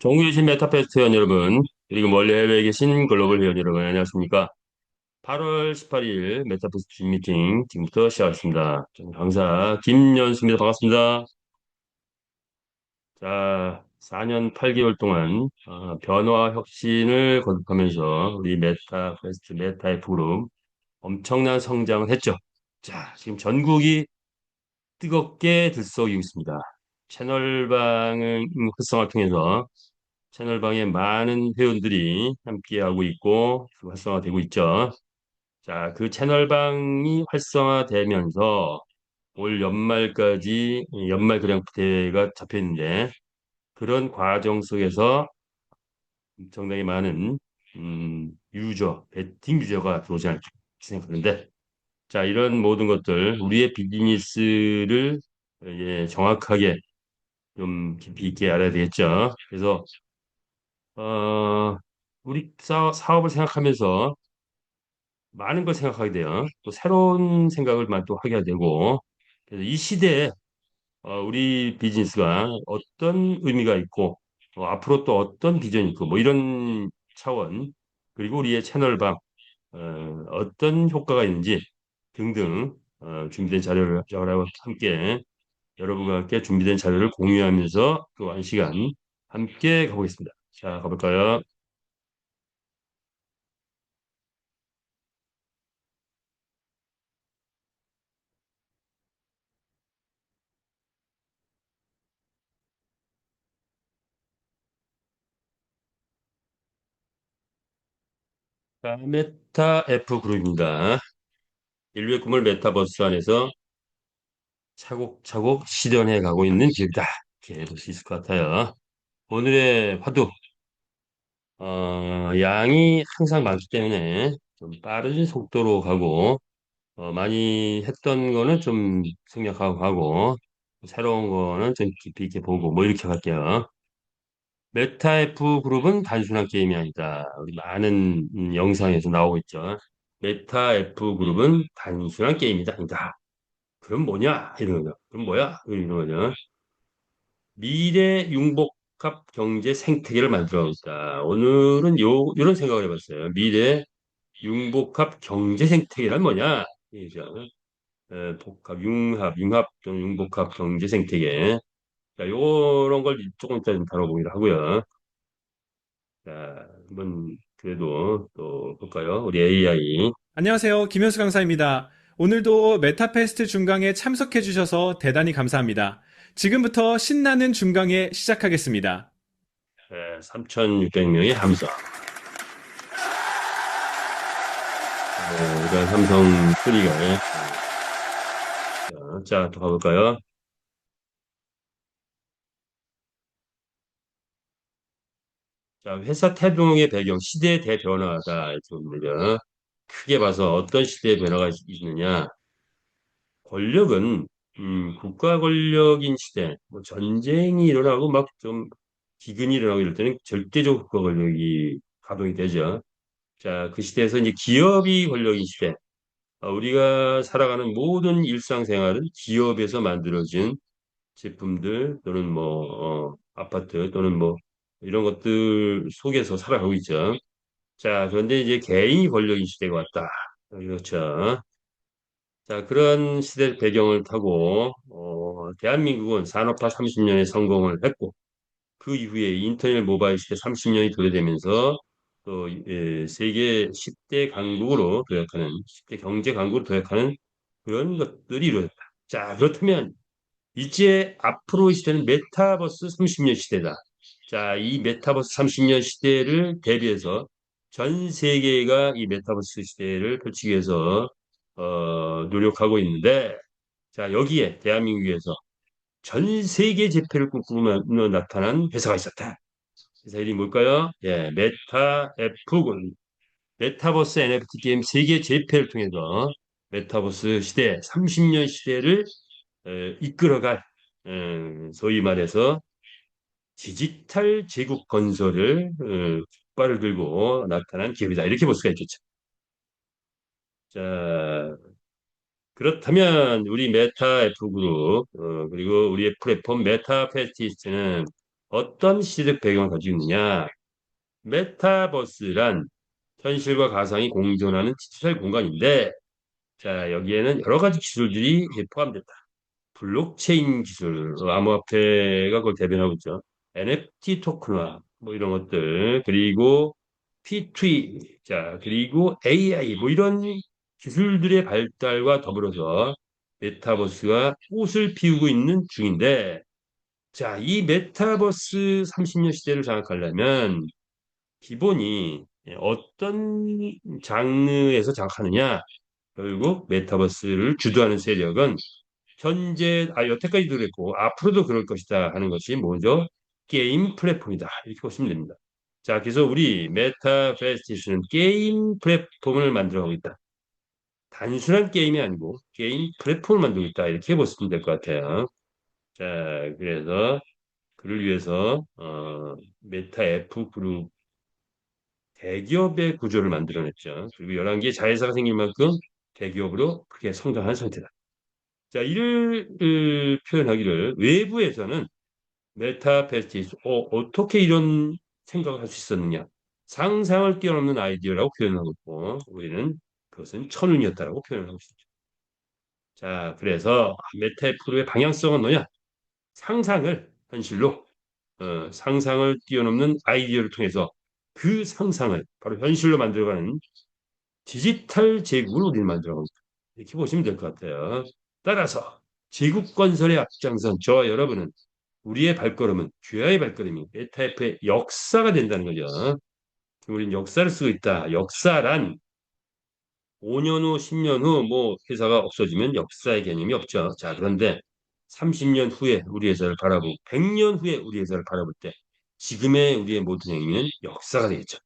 종교신 메타페스트 회원 여러분, 그리고 멀리 해외에 계신 글로벌 회원 여러분, 안녕하십니까? 8월 18일 메타페스트 미팅 지금부터 시작하겠습니다. 저는 강사 김연수입니다. 반갑습니다. 자, 4년 8개월 동안 변화 혁신을 거듭하면서 우리 메타페스트 메타F 그룹 엄청난 성장을 했죠. 자, 지금 전국이 뜨겁게 들썩이고 있습니다. 채널방을 활성화 통해서 채널방에 많은 회원들이 함께하고 있고 활성화되고 있죠. 자, 그 채널방이 활성화되면서 올 연말까지 연말 교량대회가 잡혀 있는데 그런 과정 속에서 엄청나게 많은 베팅 유저가 들어오지 않을까 생각하는데 자, 이런 모든 것들 우리의 비즈니스를 정확하게 좀 깊이 있게 알아야 되겠죠. 그래서 어, 우리 사업을 생각하면서 많은 걸 생각하게 돼요. 또 새로운 생각을 또 하게 되고, 그래서 이 시대에 우리 비즈니스가 어떤 의미가 있고, 앞으로 또 어떤 비전이 있고, 뭐 이런 차원, 그리고 우리의 채널방, 어떤 효과가 있는지 등등 준비된 자료를 저하고 함께 여러분과 함께 준비된 자료를 공유하면서 또 한 시간 함께 가보겠습니다. 자, 가볼까요? 자, 메타 F 그룹입니다. 인류의 꿈을 메타버스 안에서 차곡차곡 실현해 가고 있는 기업이다. 이렇게 볼 수 있을 것 같아요. 오늘의 화두, 양이 항상 많기 때문에 좀 빠른 속도로 가고, 많이 했던 거는 좀 생략하고 가고, 새로운 거는 좀 깊이 있게 보고, 뭐 이렇게 갈게요. 메타 F 그룹은 단순한 게임이 아니다. 우리 많은 영상에서 나오고 있죠. 메타 F 그룹은 단순한 게임이다. 아니다. 그럼 뭐냐? 이런 거죠. 그럼 뭐야? 이런 거죠. 미래 융복합 경제 생태계를 만들어 있다. 오늘은 이런 생각을 해봤어요. 미래 융복합 경제 생태계란 뭐냐? 이죠. 복합, 융합 또는 융복합 경제 생태계. 자, 요런 걸 조금 이따 좀 다뤄보기로 하고요. 자, 한번 그래도 또 볼까요? 우리 AI. 안녕하세요. 김현수 강사입니다. 오늘도 메타페스트 중강에 참석해 주셔서 대단히 감사합니다. 지금부터 신나는 중강에 시작하겠습니다. 3,600명의 함성. 이런 함성 소리가. 자, 또 가볼까요? 자, 회사 태동의 배경, 시대 대변화다. 이렇게 봅니다. 크게 봐서 어떤 시대의 변화가 있느냐. 권력은, 국가 권력인 시대, 뭐 전쟁이 일어나고 막 좀 기근이 일어나고 이럴 때는 절대적 국가 권력이 가동이 되죠. 자, 그 시대에서 이제 기업이 권력인 시대. 우리가 살아가는 모든 일상생활은 기업에서 만들어진 제품들 또는 뭐 아파트 또는 뭐 이런 것들 속에서 살아가고 있죠. 자, 그런데 이제 개인이 권력인 시대가 왔다. 그렇죠. 자, 그런 시대 배경을 타고 대한민국은 산업화 30년의 성공을 했고 그 이후에 인터넷 모바일 시대 30년이 도래되면서 또 세계 10대 강국으로 도약하는 10대 경제 강국으로 도약하는 그런 것들이 이루어졌다. 자, 그렇다면 이제 앞으로 시대는 메타버스 30년 시대다. 자, 이 메타버스 30년 시대를 대비해서 전 세계가 이 메타버스 시대를 펼치기 위해서 노력하고 있는데, 자, 여기에 대한민국에서 전 세계 제패를 꿈꾸며 나타난 회사가 있었다. 회사 이름이 뭘까요? 예, 메타 F군. 메타버스 NFT 게임 세계 제패를 통해서 메타버스 시대, 30년 시대를 이끌어갈 소위 말해서 디지털 제국 건설을 깃발을 들고 나타난 기업이다. 이렇게 볼 수가 있겠죠. 자, 그렇다면 우리 메타 F 그룹 그리고 우리의 플랫폼 메타 페스티스트는 어떤 시대적 배경을 가지고 있느냐? 메타버스란 현실과 가상이 공존하는 디지털 공간인데, 자, 여기에는 여러 가지 기술들이 포함됐다. 블록체인 기술, 암호화폐가 그걸 대변하고 있죠. NFT 토큰화, 뭐 이런 것들, 그리고 P2E, 자, 그리고 AI, 뭐 이런 기술들의 발달과 더불어서 메타버스가 꽃을 피우고 있는 중인데, 자, 이 메타버스 30년 시대를 장악하려면 기본이 어떤 장르에서 장악하느냐, 결국 메타버스를 주도하는 세력은 현재 여태까지도 그랬고 앞으로도 그럴 것이다 하는 것이 뭐죠? 게임 플랫폼이다 이렇게 보시면 됩니다. 자, 그래서 우리 메타페스티스는 게임 플랫폼을 만들어가고 있다. 단순한 게임이 아니고 게임 플랫폼을 만들고 있다 이렇게 보시면 될 것 같아요. 자, 그래서 그를 위해서 메타 F 그룹 대기업의 구조를 만들어냈죠. 그리고 11개의 자회사가 생길 만큼 대기업으로 크게 성장한 상태다. 자, 이를 표현하기를 외부에서는 메타페스티스, 어떻게 이런 생각을 할 수 있었느냐? 상상을 뛰어넘는 아이디어라고 표현하고 있고, 우리는 그것은 천운이었다라고 표현하고 있습니다. 자, 그래서 메타프로의 방향성은 뭐냐? 상상을 현실로, 상상을 뛰어넘는 아이디어를 통해서 그 상상을 바로 현실로 만들어가는 디지털 제국을 우리는 만들어갑니다. 이렇게 보시면 될 것 같아요. 따라서 제국 건설의 앞장선 저와 여러분은 우리의 발걸음은 귀하의 발걸음이 메타F의 역사가 된다는 거죠. 우리는 역사를 쓰고 있다. 역사란 5년 후, 10년 후 뭐 회사가 없어지면 역사의 개념이 없죠. 자, 그런데 30년 후에 우리 회사를 바라보고 100년 후에 우리 회사를 바라볼 때 지금의 우리의 모든 행위는 역사가 되겠죠.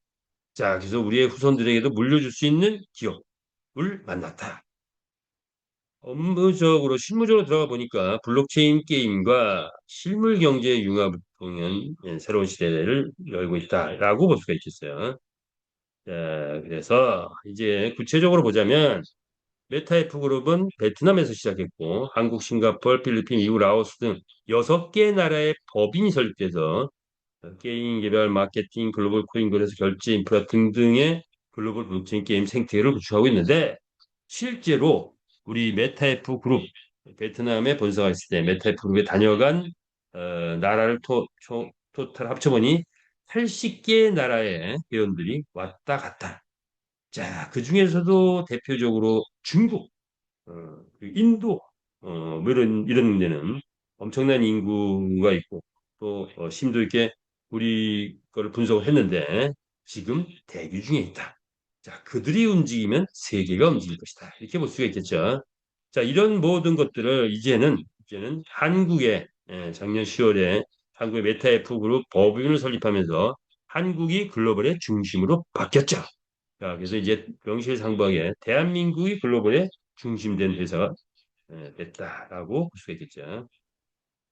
자, 그래서 우리의 후손들에게도 물려줄 수 있는 기업을 만났다. 업무적으로 실무적으로 들어가 보니까 블록체인 게임과 실물 경제 융합을 통한 새로운 시대를 열고 있다라고 볼 수가 있겠어요. 자, 그래서 이제 구체적으로 보자면 메타에프 그룹은 베트남에서 시작했고 한국, 싱가포르, 필리핀, 미국, 라오스 등 6개 나라의 법인이 설립돼서 게임 개발, 마케팅, 글로벌 코인 거래소, 결제 인프라 등등의 글로벌 블록체인 게임 생태계를 구축하고 있는데 실제로 우리 메타에프 그룹 베트남에 본사가 있을 때 메타에프 그룹에 다녀간 나라를 토탈 합쳐보니 80개 나라의 회원들이 왔다 갔다. 자, 그 중에서도 대표적으로 중국, 그 인도, 뭐 이런 데는 엄청난 인구가 있고 또 심도 있게 우리 거를 분석을 했는데 지금 대기 중에 있다. 자, 그들이 움직이면 세계가 움직일 것이다. 이렇게 볼 수가 있겠죠. 자, 이런 모든 것들을 이제는 한국에 작년 10월에 한국의 메타F 그룹 법인을 설립하면서 한국이 글로벌의 중심으로 바뀌었죠. 자, 그래서 이제 명실상부하게 대한민국이 글로벌의 중심된 회사가 됐다라고 볼 수가 있겠죠.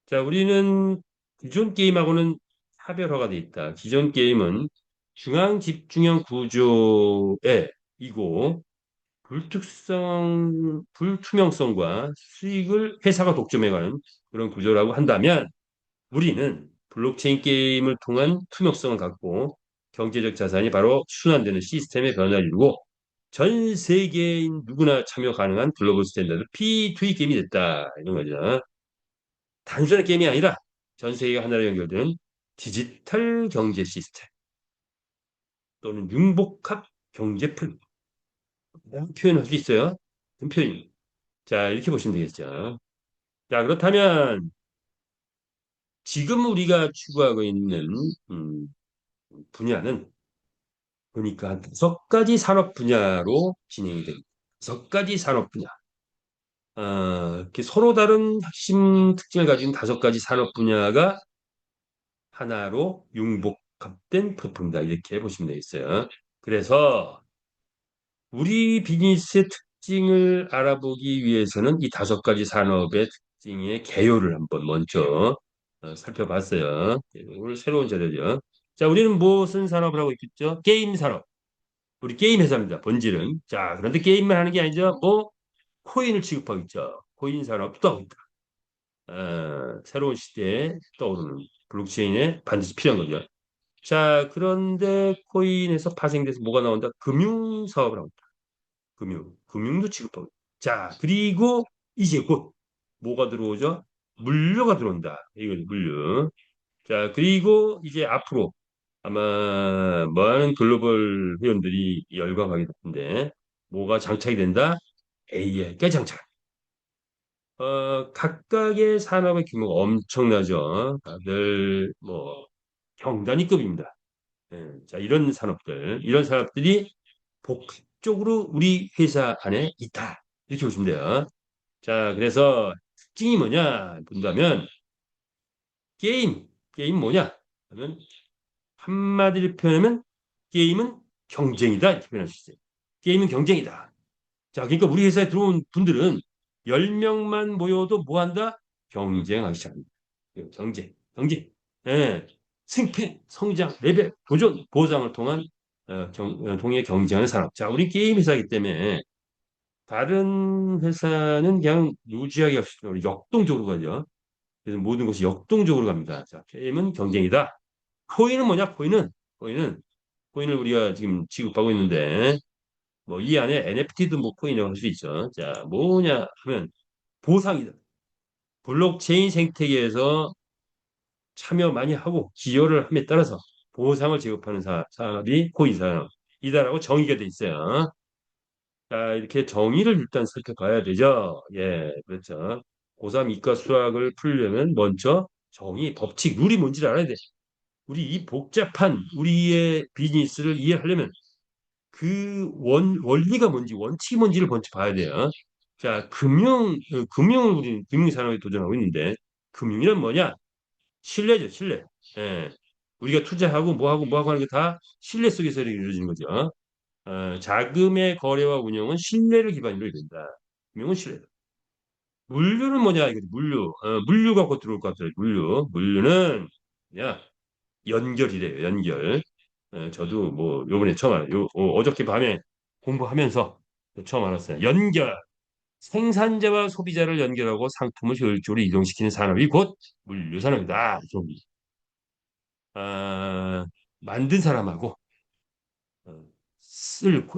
자, 우리는 기존 게임하고는 차별화가 돼 있다. 기존 게임은 중앙 집중형 구조에 이고 불투명성과 수익을 회사가 독점해가는 그런 구조라고 한다면 우리는 블록체인 게임을 통한 투명성을 갖고 경제적 자산이 바로 순환되는 시스템의 변화를 이루고 전 세계인 누구나 참여 가능한 글로벌 스탠다드 P2E 게임이 됐다. 이런 거죠. 단순한 게임이 아니라 전 세계가 하나로 연결되는 디지털 경제 시스템 또는 융복합 경제 플랫폼 표현할 수 있어요. 그 표현. 자, 이렇게 보시면 되겠죠. 자, 그렇다면 지금 우리가 추구하고 있는 음, 분야는 보니까 한 5가지 산업 분야로 진행이 됩니다. 5가지 산업 분야. 이렇게 서로 다른 핵심 특징을 가진 5가지 산업 분야가 하나로 융복합된 플랫폼이다. 이렇게 보시면 되겠어요. 그래서 우리 비즈니스의 특징을 알아보기 위해서는 이 5가지 산업의 특징의 개요를 한번 먼저 살펴봤어요. 오늘 새로운 자료죠. 자, 우리는 무슨 산업을 하고 있겠죠? 게임 산업. 우리 게임 회사입니다. 본질은. 자, 그런데 게임만 하는 게 아니죠. 뭐 코인을 취급하고 있죠. 코인 산업도 하고 있다. 새로운 시대에 떠오르는. 블록체인에 반드시 필요한 거죠. 자, 그런데 코인에서 파생돼서 뭐가 나온다? 금융 사업을 합니다. 금융도 취급하고. 자, 그리고 이제 곧 뭐가 들어오죠? 물류가 들어온다. 이거 물류. 자, 그리고 이제 앞으로 아마 많은 글로벌 회원들이 열광하게 되는데 뭐가 장착이 된다? AI가 장착. 각각의 산업의 규모가 엄청나죠. 다들 뭐 경단위급입니다. 예, 자, 이런 산업들이 복합적으로 우리 회사 안에 있다. 이렇게 보시면 돼요. 자, 그래서 특징이 뭐냐 본다면 게임 뭐냐? 하면 한마디로 표현하면 게임은 경쟁이다 이렇게 표현할 수 있어요. 게임은 경쟁이다. 자, 그러니까 우리 회사에 들어온 분들은 10명만 모여도 뭐 한다? 경쟁하기 시작합니다. 경쟁. 예. 승패, 성장, 레벨, 도전, 보상을 통한 동의 경쟁하는 산업. 자, 우리 게임 회사이기 때문에 다른 회사는 그냥 유지하기 없이 역동적으로 가죠. 그래서 모든 것이 역동적으로 갑니다. 자, 게임은 경쟁이다. 코인은 뭐냐? 코인은 코인을 우리가 지금 취급하고 있는데 뭐 이 안에 NFT도 뭐 코인이라고 할 수 있죠. 자, 뭐냐 하면 보상이다. 블록체인 생태계에서 참여 많이 하고 기여를 함에 따라서 보상을 지급하는 사업이 코인 사업이다라고 정의가 돼 있어요. 자, 이렇게 정의를 일단 살펴봐야 되죠. 예, 그렇죠. 고3 이과 수학을 풀려면 먼저 정의, 법칙, 룰이 뭔지를 알아야 돼. 우리 이 복잡한 우리의 비즈니스를 이해하려면 그 원리가 뭔지, 원칙이 뭔지를 먼저 봐야 돼요. 자, 금융을 우리 금융산업에 도전하고 있는데, 금융이란 뭐냐? 신뢰죠, 신뢰. 예. 우리가 투자하고 뭐하고 하는 게 다 신뢰 속에서 이루어지는 거죠. 자금의 거래와 운영은 신뢰를 기반으로 된다. 금융은 신뢰. 물류는 뭐냐? 이거 물류가 곧 들어올 것 같아요. 물류는 야 연결이래요. 연결. 저도 뭐 요번에 처음 알아요. 어저께 밤에 공부하면서 처음 알았어요. 연결. 생산자와 소비자를 연결하고 상품을 효율적으로 이동시키는 산업이 곧 물류 산업이다. 좀 아, 만든 사람하고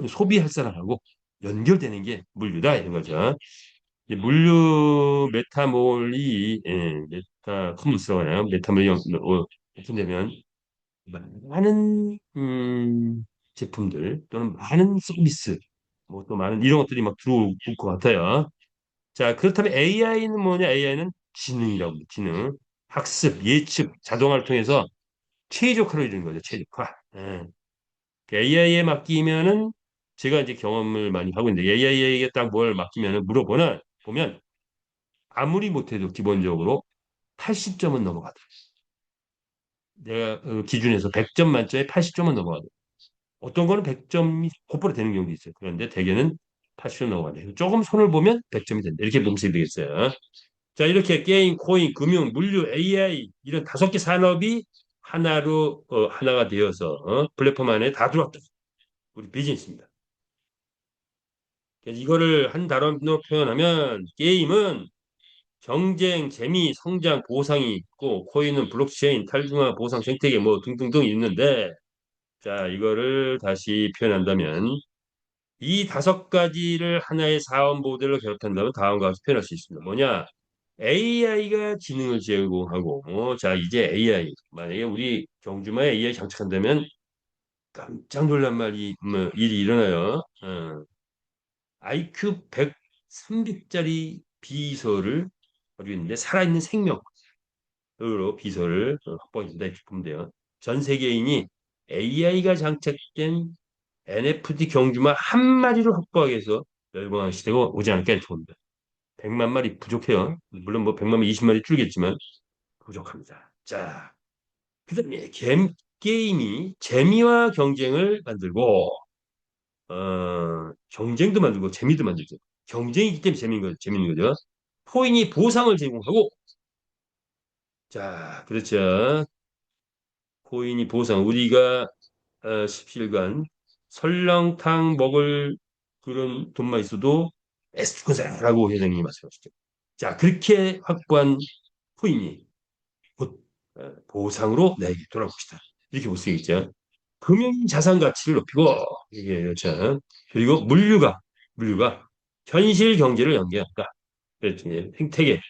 소비할 사람하고 연결되는 게 물류다 이런 거죠. 이 물류 메타몰이 메타 커머스라고 하나요? 메타몰이 오픈되면 많은 제품들 또는 많은 서비스 뭐 또 많은 이런 것들이 막 들어올 것 같아요. 자, 그렇다면 AI는 뭐냐? AI는 지능이라고 합니다. 지능. 학습, 예측, 자동화를 통해서 최적화를 이루는 거죠. 최적화. 예. AI에 맡기면은 제가 이제 경험을 많이 하고 있는데 AI에게 딱 뭘 맡기면은 보면 아무리 못해도 기본적으로 80점은 넘어가더라고요. 내가 기준에서 100점 만점에 80점은 넘어가더라고요. 어떤 거는 100점이 곧바로 되는 경우도 있어요. 그런데 대개는 80점 넘어가네요. 조금 손을 보면 100점이 된다. 이렇게 보시면 되겠어요. 자, 이렇게 게임, 코인, 금융, 물류, AI 이런 5개 산업이 하나가 되어서 플랫폼 안에 다 들어왔다. 우리 비즈니스입니다. 그래서 이거를 한 단어로 표현하면 게임은 경쟁, 재미, 성장, 보상이 있고 코인은 블록체인, 탈중앙, 보상, 생태계 뭐 등등등 있는데 자, 이거를 다시 표현한다면 이 5가지를 하나의 사업 모델로 결합한다면 다음과 같이 표현할 수 있습니다. 뭐냐? AI가 지능을 제공하고, 자, 이제 AI. 만약에 우리 경주마에 AI 장착한다면 깜짝 놀란 일이 일어나요. IQ 100, 300짜리 비서를 가지고 있는데 살아있는 생명으로 비서를 확보한다 이렇게 보면 돼요. 전 세계인이 AI가 장착된 NFT 경주마 한 마리를 확보하기 위해서 열광하는 시대가 오지 않을까 이렇게 봅니다. 100만 마리 부족해요. 물론 뭐 100만 마리, 20마리 줄겠지만 부족합니다. 자, 그다음에 게임이 재미와 경쟁을 만들고 경쟁도 만들고 재미도 만들죠. 경쟁이기 때문에 재밌는 거죠. 코인이 보상을 제공하고 자, 그렇죠. 코인이 보상 우리가 17간 설렁탕 먹을 그런 돈만 있어도 애쓰고자라고 회장님이 말씀하셨죠. 자, 그렇게 확보한 코인이 곧 보상으로 내게 돌아올 것이다. 이렇게 볼 수 있죠. 금융 자산 가치를 높이고 이게 그렇죠. 그리고 물류가 현실 경제를 연계한다. 그랬더니 생태계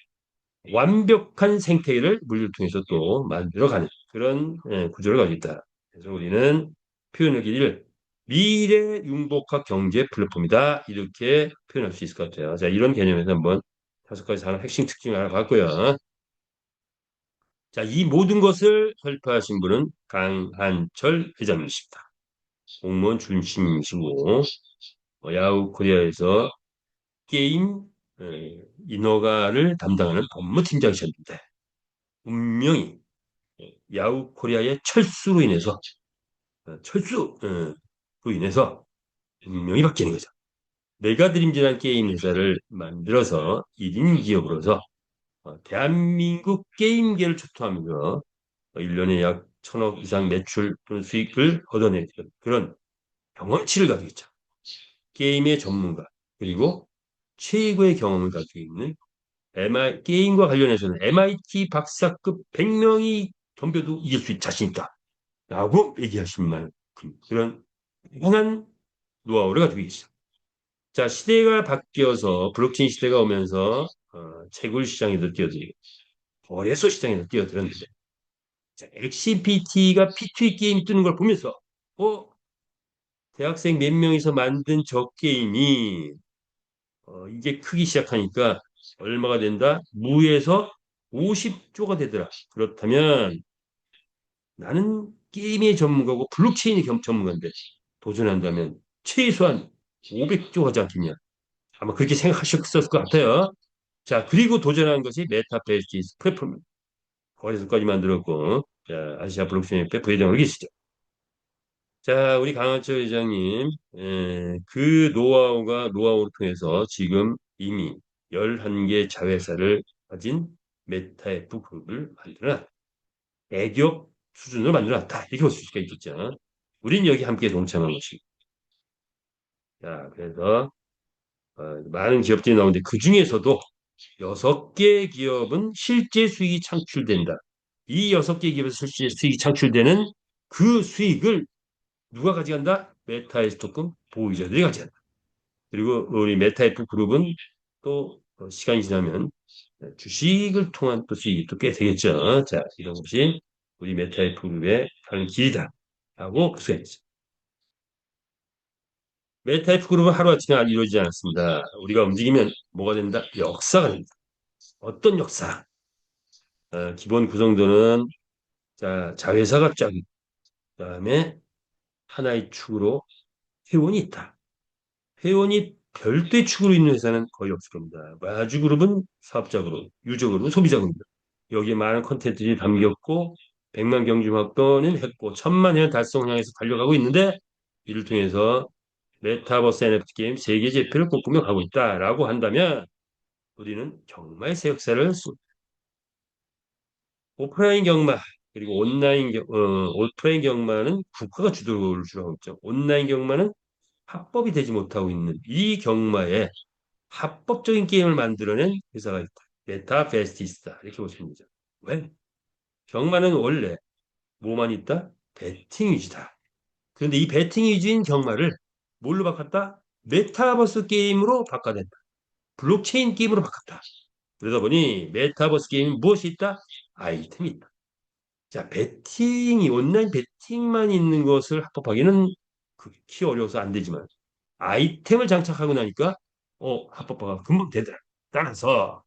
완벽한 생태계를 물류를 통해서 또 만들어가는 그런 구조를 가지고 있다. 그래서 우리는 표현의 길이를 미래 융복합 경제 플랫폼이다. 이렇게 표현할 수 있을 것 같아요. 자, 이런 개념에서 한번 5가지 산업 핵심 특징을 알아봤고요. 자, 이 모든 것을 설파하신 분은 강한철 회장님이십니다. 공무원 출신이시고 야후 코리아에서 게임 인허가를 담당하는 법무팀장이셨는데 분명히 야후 코리아의 철수로 인해서 철수로 인해서 분명히 바뀌는 거죠. 메가드림즈라는 게임 회사를 만들어서 1인 기업으로서 대한민국 게임계를 초토하면서 1년에 약 1,000억 이상 매출 또는 수익을 얻어내는 그런 경험치를 가지고 있죠. 게임의 전문가 그리고 최고의 경험을 가지고 있는 게임과 관련해서는 MIT 박사급 100명이 덤벼도 이길 수 있는 자신 있다. 라고 얘기하신 만큼 그런 다양한 노하우를 가지고 있어. 자, 시대가 바뀌어서 블록체인 시대가 오면서 채굴 시장에도 뛰어들고 거래소 시장에도 뛰어들었는데 자, XCPT가 P2E 게임 뜨는 걸 보면서 어, 대학생 몇 명이서 만든 저 게임이 이게 크기 시작하니까 얼마가 된다? 무에서 50조가 되더라. 그렇다면 나는 게임의 전문가고 블록체인의 전문가인데 도전한다면 최소한 500조 하지 않겠냐. 아마 그렇게 생각하셨을 것 같아요. 자, 그리고 도전한 것이 메타베이스 플랫폼. 거기서까지 만들었고, 자, 아시아 블록체인 협회 부회장으로 계시죠. 자, 우리 강한철 회장님, 그 노하우를 통해서 지금 이미 11개 자회사를 가진 메타F 그룹을 만들어 대기업 수준으로 만들어놨다. 이렇게 볼 수가 있겠죠. 우린 여기 함께 동참한 것이고. 자, 그래서 많은 기업들이 나오는데 그 중에서도 6개 기업은 실제 수익이 창출된다. 이 6개 기업에서 실제 수익이 창출되는 그 수익을 누가 가져간다? 메타에서 토큰 보유자들이 가져간다. 그리고 우리 메타F 그룹은 또 시간이 지나면 주식을 통한 또 수익이 또 꽤 되겠죠. 자, 이런 것이 우리 메타F 그룹의 가는 길이다. 라고 볼 수가 있죠. 메타F 그룹은 하루아침에 이루어지지 않았습니다. 우리가 움직이면 뭐가 된다? 역사가 된다. 어떤 역사? 기본 구성도는 자, 자회사 갑자기 그다음에 하나의 축으로 회원이 있다. 회원이 별도의 축으로 있는 회사는 거의 없을 겁니다. 마주그룹은 사업자그룹, 유저그룹은 소비자그룹입니다. 여기에 많은 콘텐츠들이 담겼고 100만 경주 확보는 했고 1,000만 회 달성을 향해서 달려가고 있는데 이를 통해서 메타버스 NFT 게임 세계 제표를 꿈꾸며 가고 있다라고 한다면 우리는 정말 새 역사를 오프라인 경마 그리고 오프라인 경마는 국가가 주도를 하고 있죠. 온라인 경마는 합법이 되지 못하고 있는 이 경마에 합법적인 게임을 만들어낸 회사가 있다. 메타베스티스다. 이렇게 보시면 되죠. 왜? 경마는 원래 뭐만 있다? 베팅 위주다. 그런데 이 베팅 위주인 경마를 뭘로 바꿨다? 메타버스 게임으로 바꿔냈다. 블록체인 게임으로 바꿨다. 그러다 보니 메타버스 게임 무엇이 있다? 아이템이 있다. 자, 온라인 베팅만 있는 것을 합법하기는 극히 어려워서 안 되지만 아이템을 장착하고 나니까 합법화가 금방 되더라. 따라서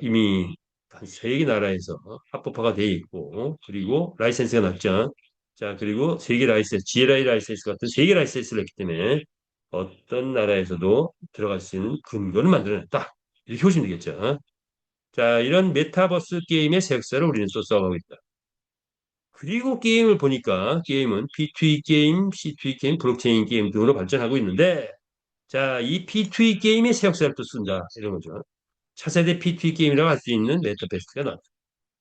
이미 한 3개 나라에서 합법화가 돼 있고 그리고 라이센스가 났죠. 자, 그리고 세계 라이센스, GLI 라이센스 같은 세계 라이센스를 했기 때문에 어떤 나라에서도 들어갈 수 있는 근거를 만들어냈다. 이렇게 보시면 되겠죠. 자, 이런 메타버스 게임의 새 역사를 우리는 또 써가고 있다. 그리고 게임을 보니까 게임은 P2E 게임, C2E 게임, 블록체인 게임 등으로 발전하고 있는데 자, 이 P2E 게임의 새 역사를 또 쓴다. 이런 거죠. 차세대 P2E 게임이라고 할 수 있는 메타베스트가 나왔다.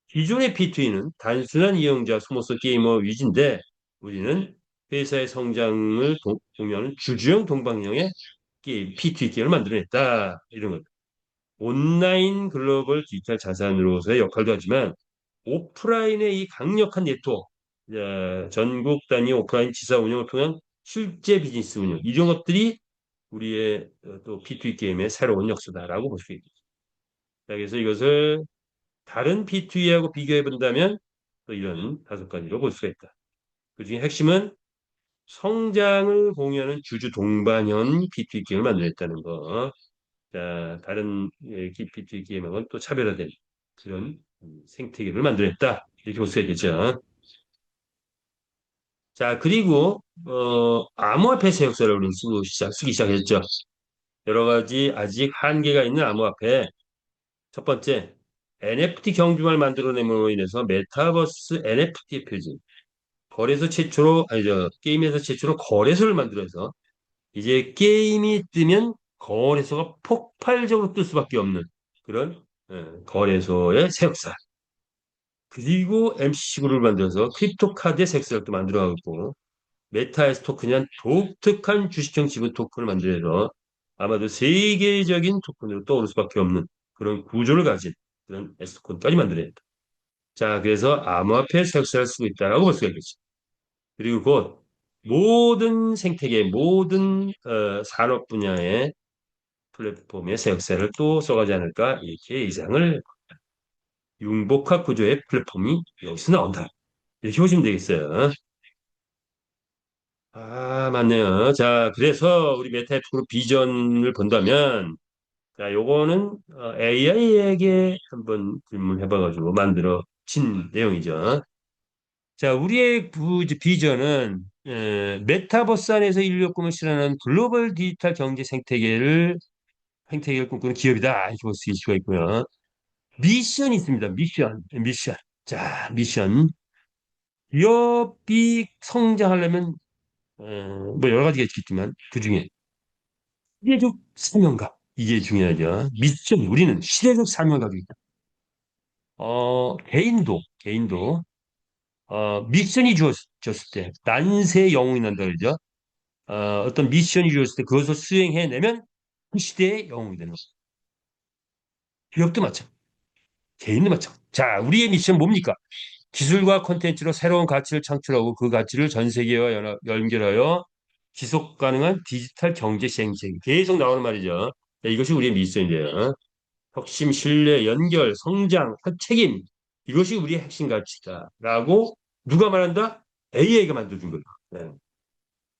기존의 P2E는 단순한 이용자 스모스 게이머 위주인데 우리는 회사의 성장을 공유하는 주주형 동방형의 게임, P2E 게임을 만들어냈다. 이런 것. 온라인 글로벌 디지털 자산으로서의 역할도 하지만 오프라인의 이 강력한 네트워크, 전국 단위 오프라인 지사 운영을 통한 실제 비즈니스 운영, 이런 것들이 우리의 또 P2E 게임의 새로운 역사다라고 볼 수 있겠죠. 자, 그래서 이것을 다른 P2E하고 비교해 본다면 또 이런 다섯 가지로 볼 수가 있다. 그중에 핵심은 성장을 공유하는 주주 동반형 P2E 게임을 만들었다는 거. 자, 다른 P2E 게임하고는 또 차별화된 그런 생태계를 만들었다. 이렇게 볼 수가 있겠죠. 자, 그리고 암호화폐 세역사를 우리는 쓰기 시작했죠. 여러 가지 아직 한계가 있는 암호화폐. 첫 번째, NFT 경주를 만들어냄으로 인해서 메타버스 NFT 표준. 거래소 최초로, 아니죠. 게임에서 최초로 거래소를 만들어서 이제 게임이 뜨면 거래소가 폭발적으로 뜰 수밖에 없는 그런 거래소의 새 역사. 그리고 MCC그룹을 만들어서 크립토 카드의 새 역사를 또 만들어가고 있고, 메타에스 토큰이란 독특한 주식형 지분 토큰을 만들어서 아마도 세계적인 토큰으로 떠오를 수밖에 없는 그런 구조를 가진 그런 S토큰까지 만들어냈다. 자, 그래서 암호화폐 색설을 쓰고 있다고 볼 수가 있겠죠. 그리고 곧 모든 생태계, 모든 산업 분야의 플랫폼의 새 역사를 또 써가지 않을까 이렇게 예상을 융복합 구조의 플랫폼이 여기서 나온다. 이렇게 보시면 되겠어요. 아, 맞네요. 자, 그래서 우리 메타앱으로 비전을 본다면, 자, 요거는 AI에게 한번 질문해봐가지고 만들어진 내용이죠. 자, 우리의 이제 비전은 메타버스 안에서 인류 꿈을 실현하는 글로벌 디지털 경제 생태계를 꿈꾸는 기업이다. 이렇게 볼 수가 있고요. 미션이 있습니다. 미션. 자, 미션. 기업이 성장하려면 뭐 여러 가지가 있겠지만 그 중에 시대적 사명감 이게 중요하죠. 미션 우리는 시대적 사명감이 있다. 개인도 미션이 주어졌을 때 난세의 영웅이 난다 그러죠. 어떤 미션이 주어졌을 때 그것을 수행해내면 그 시대의 영웅이 되는 거죠. 기업도 마찬가지, 개인도 마찬가지. 자, 우리의 미션 뭡니까? 기술과 콘텐츠로 새로운 가치를 창출하고 그 가치를 전 세계와 연결하여 지속 가능한 디지털 경제 시행책 계속 나오는 말이죠. 네, 이것이 우리의 미션인데요. 혁신, 신뢰, 연결, 성장, 책임 이것이 우리의 핵심 가치다라고 누가 말한다? AI가 만들어준 거예요. 네.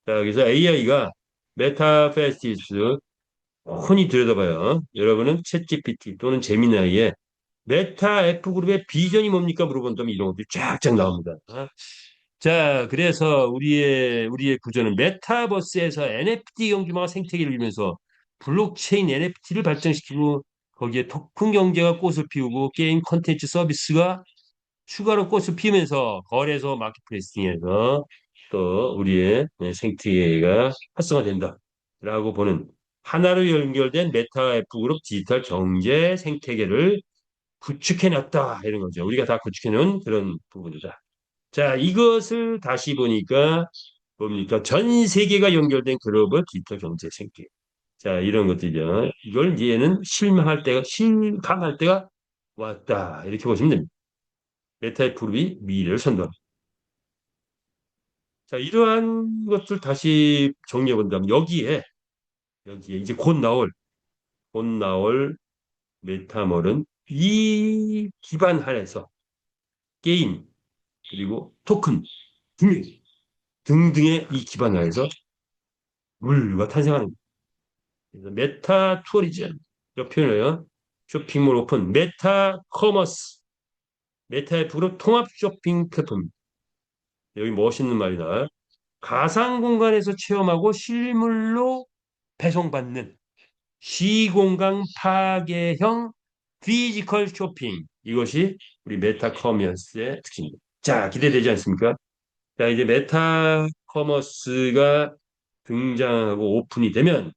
자, 그래서 AI가 메타페스티스 흔히 들여다봐요. 여러분은 챗GPT 또는 제미나이의 메타 F그룹의 비전이 뭡니까? 물어본다면 이런 것들이 쫙쫙 나옵니다. 자, 그래서 우리의 구조는 메타버스에서 NFT 경주마가 생태계를 이루면서 블록체인 NFT를 발전시키고 거기에 토큰 경제가 꽃을 피우고 게임 컨텐츠 서비스가 추가로 꽃을 피우면서 거래소 마켓플레이스 등에서 또 우리의 생태계가 활성화된다라고 보는 하나로 연결된 메타 F그룹 디지털 경제 생태계를 구축해놨다 이런 거죠. 우리가 다 구축해놓은 그런 부분이다. 자, 이것을 다시 보니까 뭡니까? 전 세계가 연결된 글로벌 디지털 경제 생태. 자, 이런 것들이죠. 이걸 이제는 실감할 때가 왔다. 이렇게 보시면 됩니다. 메타의 그룹이 미래를 선도합니다. 자, 이러한 것들 다시 정리해 본다면 여기에 이제 곧 나올 메타몰은 이 기반 하에서 게임 그리고 토큰 등등의 이 기반 하에서 물류가 탄생하는 거예요. 그래서 메타 투어리즘 이 표현을요. 쇼핑몰 오픈 메타 커머스 메타의 부로 통합 쇼핑 플랫폼 여기 멋있는 말이다. 가상 공간에서 체험하고 실물로 배송받는 시공간 파괴형 피지컬 쇼핑 이것이 우리 메타 커머스의 특징입니다. 자, 기대되지 않습니까? 자, 이제 메타 커머스가 등장하고 오픈이 되면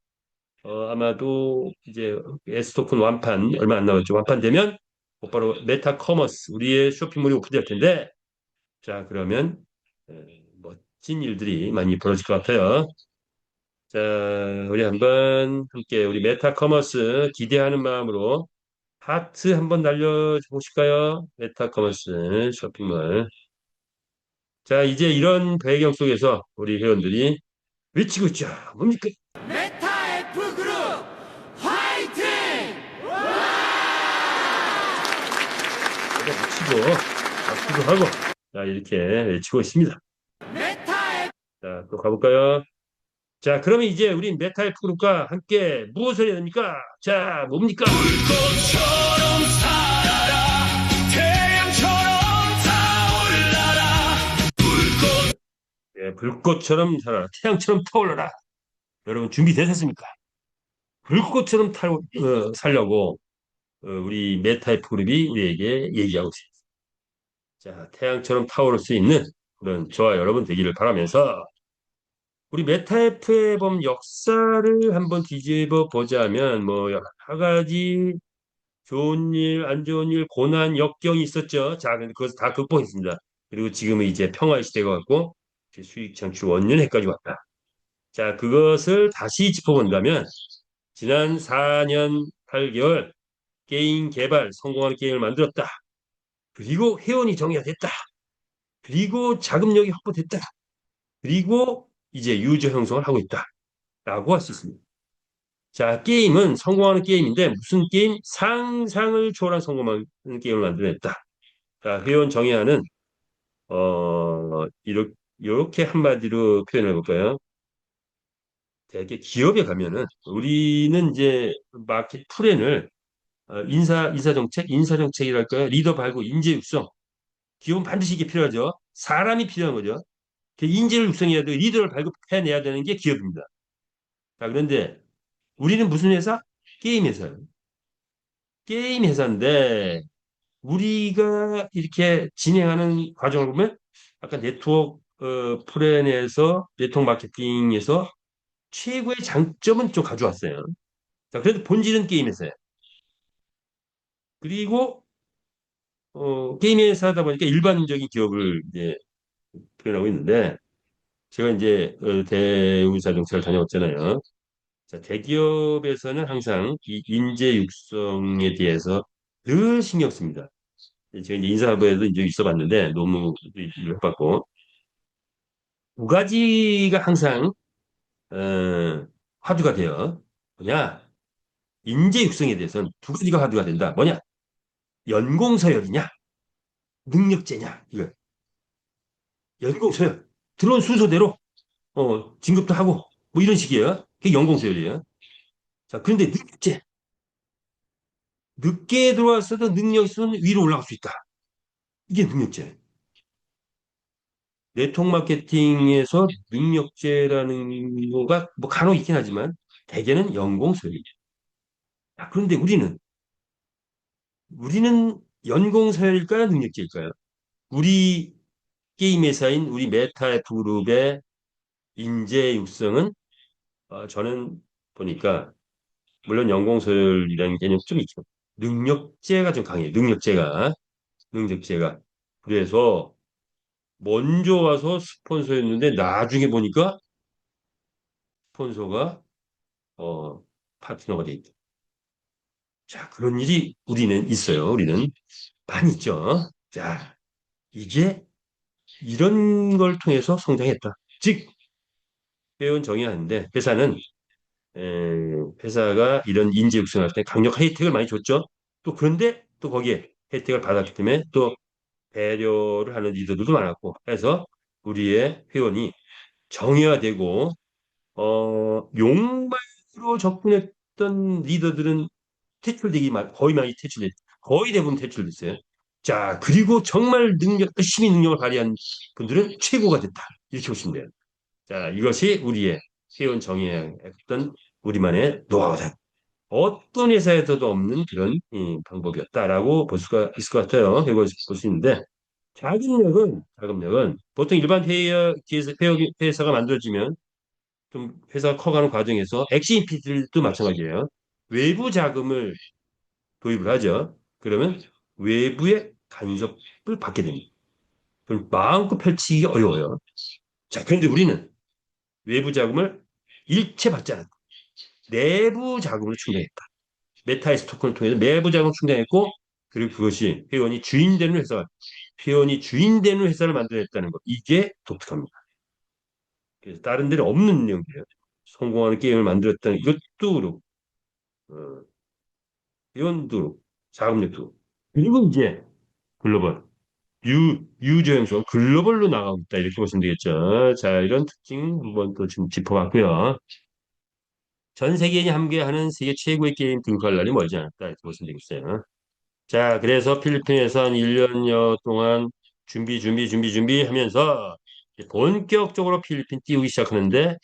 아마도 이제 S토큰 완판 얼마 안 남았죠. 완판되면 곧바로 메타 커머스 우리의 쇼핑몰이 오픈될 텐데 자 그러면 멋진 일들이 많이 벌어질 것 같아요. 자 우리 한번 함께 우리 메타 커머스 기대하는 마음으로 하트 한번 날려보실까요? 메타커머스 쇼핑몰. 자, 이제 이런 배경 속에서 우리 회원들이 외치고 있죠. 뭡니까? 메타 F 그룹 화이팅! 내가 외치고, 박수도 하고, 자, 이렇게 외치고 있습니다. 메타 F 자, 또 가볼까요? 자, 그러면 이제 우리 메탈 그룹과 함께 무엇을 해야 됩니까? 자, 뭡니까? 불꽃처럼 살아라 태양처럼 타올라라 예, 불꽃처럼 살아라. 태양처럼 타올라라. 여러분 준비되셨습니까? 불꽃처럼 살려고 우리 메타이프 그룹이 우리에게 얘기하고 있습니다. 자, 태양처럼 타오를 수 있는 그런 저와 여러분 되기를 바라면서 우리 메타이프의 범 역사를 한번 뒤집어 보자면 뭐 여러 가지 좋은 일, 안 좋은 일, 고난, 역경이 있었죠. 자, 근데 그것을 다 극복했습니다. 그리고 지금은 이제 평화의 시대가 왔고 수익 창출 원년해까지 왔다. 자, 그것을 다시 짚어본다면 지난 4년 8개월 게임 개발, 성공하는 게임을 만들었다. 그리고 회원이 정의가 됐다. 그리고 자금력이 확보됐다. 그리고 이제 유저 형성을 하고 있다. 라고 할 수 있습니다. 자, 게임은 성공하는 게임인데 무슨 게임? 상상을 초월한 성공하는 게임을 만들어냈다. 자, 회원 정의하는 이렇게 한마디로 표현해 볼까요? 대개 기업에 가면은 우리는 이제 마켓 플랜을 인사 정책이랄까요? 리더 발굴, 인재 육성. 기업은 반드시 이게 필요하죠. 사람이 필요한 거죠. 그 인재를 육성해야 되고 리더를 발굴해내야 되는 게 기업입니다. 자, 그런데 우리는 무슨 회사? 게임 회사예요. 게임 회사인데 우리가 이렇게 진행하는 과정을 보면 아까 네트워크 플랜에서 네트워크 마케팅에서 최고의 장점은 좀 가져왔어요. 자, 그래도 본질은 게임 회사예요. 그리고 게임 회사다 보니까 일반적인 기업을 이제 표현하고 있는데 제가 이제 대우자동차를 다녀왔잖아요. 자, 대기업에서는 항상 이 인재 육성에 대해서 늘 신경 씁니다. 제가 이제 인사부에도 이제 있어봤는데 너무 일을 해봤고 두 가지가 항상 화두가 돼요. 뭐냐? 인재 육성에 대해서는 두 가지가 화두가 된다. 뭐냐? 연공서열이냐? 능력제냐? 이거 연공서열. 들어온 순서대로 진급도 하고 뭐 이런 식이에요. 그게 연공서열이에요. 자, 그런데 능력제. 늦게 들어왔어도 능력 있으면 위로 올라갈 수 있다. 이게 능력제. 네트워크 마케팅에서 능력제라는 거가 뭐 간혹 있긴 하지만 대개는 연공서열이에요. 그런데 우리는 연공서열일까요? 능력제일까요? 우리 게임 회사인 우리 메타F 그룹의 인재 육성은 저는 보니까 물론 연공서열이라는 개념 좀 있죠. 능력제가 좀 강해요. 능력제가. 그래서 먼저 와서 스폰서였는데 나중에 보니까 스폰서가 어, 파트너가 돼 있다. 자, 그런 일이 우리는 있어요. 우리는 많이 있죠. 자, 이게 이런 걸 통해서 성장했다. 즉, 회원 정의하는데 에, 회사가 이런 인재 육성할 때 강력 혜택을 많이 줬죠. 또 그런데 또 거기에 혜택을 받았기 때문에 또 배려를 하는 리더들도 많았고 해서 우리의 회원이 정의화되고 욕망으로 접근했던 리더들은 거의 많이 퇴출됐, 거의 대부분 퇴출됐어요. 자, 그리고 정말 열심히 능력을 발휘한 분들은 최고가 됐다. 이렇게 보시면 돼요. 자, 이것이 우리의 회원 정의했던 우리만의 노하우다. 어떤 회사에서도 없는 그런 방법이었다라고 볼 수가 있을 것 같아요. 해볼 수 있는데, 자금력은 보통 일반 회사가 만들어지면 좀 회사가 커가는 과정에서 엑시 인피들도 마찬가지예요. 외부 자금을 도입을 하죠. 그러면 외부의 간섭을 받게 됩니다. 그럼 마음껏 펼치기 어려워요. 자, 그런데 우리는 외부 자금을 일체 받지 않았다. 내부 자금을 충당했다. 메타이스 토큰을 통해서 내부 자금 충당했고 그리고 그것이 회원이 주인 되는 회사를 만들어냈다는 것. 이게 독특합니다. 그래서 다른 데는 없는 내용이에요. 성공하는 게임을 만들었다는 이것도 그렇고 어, 회원도 그렇고 자금력도 그렇고. 그리고 이제 글로벌 유저 형성 글로벌로 나가고 있다 이렇게 보시면 되겠죠. 자 이런 특징 한번 또 지금 짚어봤고요. 전 세계인이 함께하는 세계 최고의 게임 등극할 날이 멀지 않았다 이렇게 보시면 되겠어요. 자 그래서 필리핀에서 한 1년여 동안 준비 하면서 본격적으로 필리핀 띄우기 시작하는데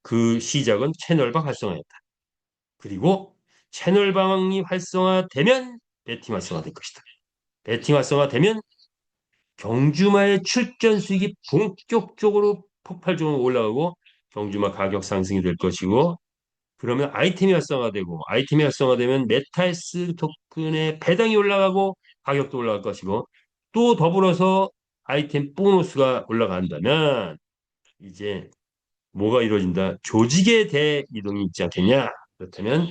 그 시작은 채널방 활성화였다. 그리고 채널방이 활성화되면 배팅 활성화될 것이다. 배팅 활성화되면 경주마의 출전 수익이 본격적으로 폭발적으로 올라가고 경주마 가격 상승이 될 것이고 그러면 아이템이 활성화되면 메타에스 토큰의 배당이 올라가고 가격도 올라갈 것이고 또 더불어서 아이템 보너스가 올라간다면 이제 뭐가 이루어진다? 조직의 대이동이 있지 않겠냐? 그렇다면